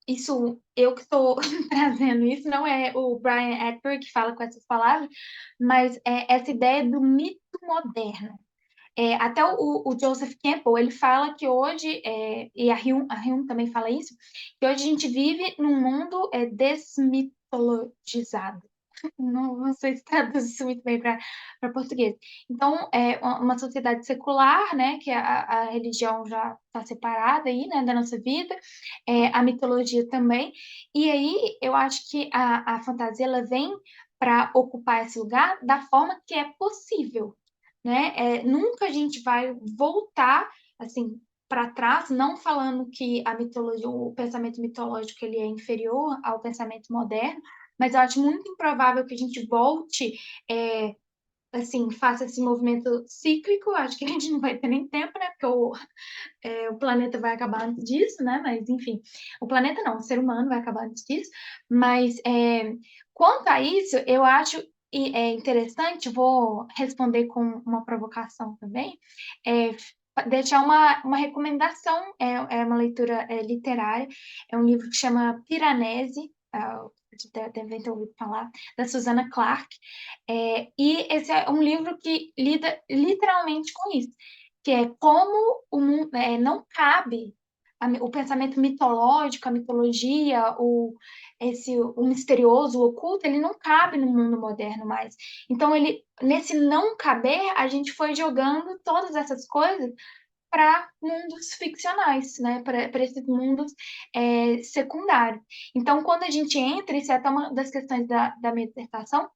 isso, eu que estou trazendo isso, não é o Brian Epworth que fala com essas palavras, mas é essa ideia do mito moderno. Até o Joseph Campbell, ele fala que hoje, e a Hume também fala isso, que hoje a gente vive num mundo desmitologizado. Não sei se traduz isso muito bem para português. Então, é uma sociedade secular, né, que a religião já está separada aí, né, da nossa vida, a mitologia também. E aí, eu acho que a fantasia, ela vem para ocupar esse lugar da forma que é possível, né? Nunca a gente vai voltar, assim, para trás, não falando que a mitologia, o pensamento mitológico, ele é inferior ao pensamento moderno, mas eu acho muito improvável que a gente volte, assim, faça esse movimento cíclico. Acho que a gente não vai ter nem tempo, né? Porque o planeta vai acabar antes disso, né? Mas, enfim, o planeta não, o ser humano vai acabar antes disso. Mas, quanto a isso, eu acho interessante, vou responder com uma provocação também, é, deixar uma recomendação, uma leitura literária, é um livro que chama Piranesi, devem ter ouvido falar, da Susanna Clark, e esse é um livro que lida literalmente com isso, que é como o mundo, não cabe o pensamento mitológico, a mitologia, o misterioso, o oculto, ele não cabe no mundo moderno mais. Então, nesse não caber, a gente foi jogando todas essas coisas para mundos ficcionais, né? Para esses mundos secundários. Então, quando a gente entra, isso é até uma das questões da minha dissertação,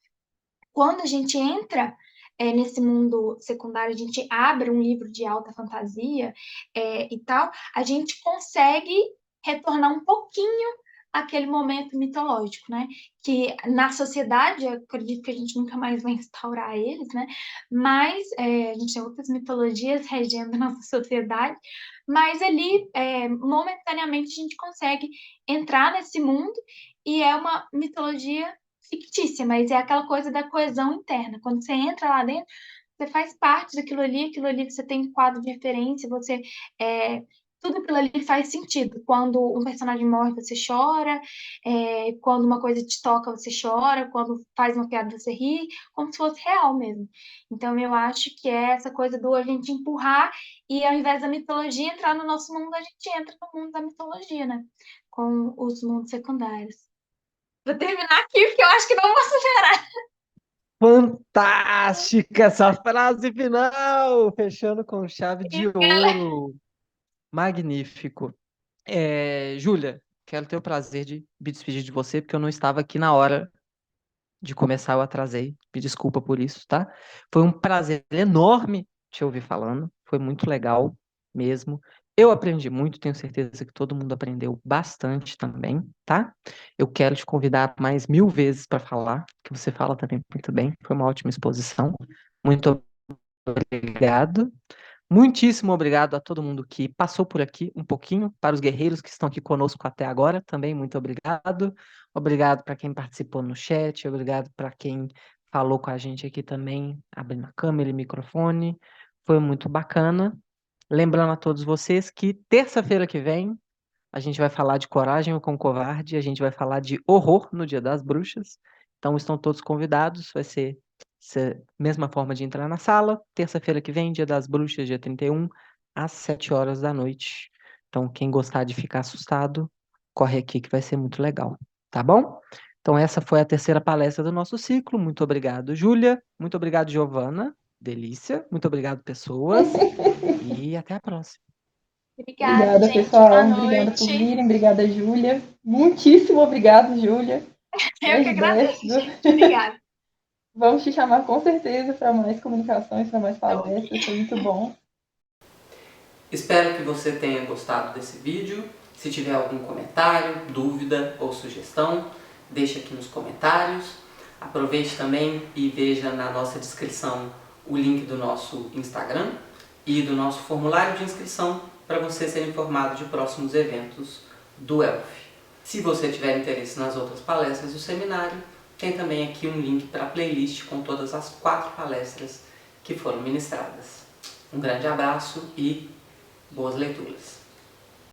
quando a gente entra nesse mundo secundário, a gente abre um livro de alta fantasia e tal, a gente consegue retornar um pouquinho àquele momento mitológico, né? Que na sociedade, eu acredito que a gente nunca mais vai instaurar eles, né? Mas a gente tem outras mitologias regendo a nossa sociedade, mas ali, momentaneamente, a gente consegue entrar nesse mundo e é uma mitologia fictícia, mas é aquela coisa da coesão interna. Quando você entra lá dentro, você faz parte daquilo ali você tem um quadro de referência, tudo aquilo ali faz sentido. Quando um personagem morre, você chora, quando uma coisa te toca, você chora, quando faz uma piada, você ri, como se fosse real mesmo. Então, eu acho que é essa coisa do a gente empurrar e, ao invés da mitologia entrar no nosso mundo, a gente entra no mundo da mitologia, né? Com os mundos secundários. Vou terminar aqui, porque eu acho que não vou superar. Fantástica essa frase final! Fechando com chave de Isso, galera. ouro. Magnífico. Júlia, quero ter o prazer de me despedir de você, porque eu não estava aqui na hora de começar, eu atrasei. Me desculpa por isso, tá? Foi um prazer enorme te ouvir falando. Foi muito legal mesmo. Eu aprendi muito, tenho certeza que todo mundo aprendeu bastante também, tá? Eu quero te convidar mais 1000 vezes para falar, que você fala também muito bem. Foi uma ótima exposição. Muito obrigado. Muitíssimo obrigado a todo mundo que passou por aqui um pouquinho, para os guerreiros que estão aqui conosco até agora, também muito obrigado. Obrigado para quem participou no chat, obrigado para quem falou com a gente aqui também, abrindo a câmera e microfone. Foi muito bacana. Lembrando a todos vocês que terça-feira que vem a gente vai falar de Coragem com Covarde, a gente vai falar de horror no Dia das Bruxas. Então estão todos convidados, vai ser mesma forma de entrar na sala, terça-feira que vem, Dia das Bruxas, dia 31, às 7 horas da noite. Então quem gostar de ficar assustado, corre aqui que vai ser muito legal, tá bom? Então essa foi a terceira palestra do nosso ciclo. Muito obrigado, Júlia. Muito obrigado, Giovana. Delícia. Muito obrigado, pessoas. E até a próxima. Obrigada, Obrigada, gente. Boa pessoal. Obrigada por noite. virem. Obrigada, Júlia. Muitíssimo obrigada, Júlia. Eu que 10 de agradeço, 10. gente. Obrigada. Vamos te chamar com certeza para mais comunicações, para mais Então, palestras. Foi muito bom. Espero que você tenha gostado desse vídeo. Se tiver algum comentário, dúvida ou sugestão, deixe aqui nos comentários. Aproveite também e veja na nossa descrição o link do nosso Instagram e do nosso formulário de inscrição para você ser informado de próximos eventos do ELF. Se você tiver interesse nas outras palestras do seminário, tem também aqui um link para a playlist com todas as 4 palestras que foram ministradas. Um grande abraço e boas leituras!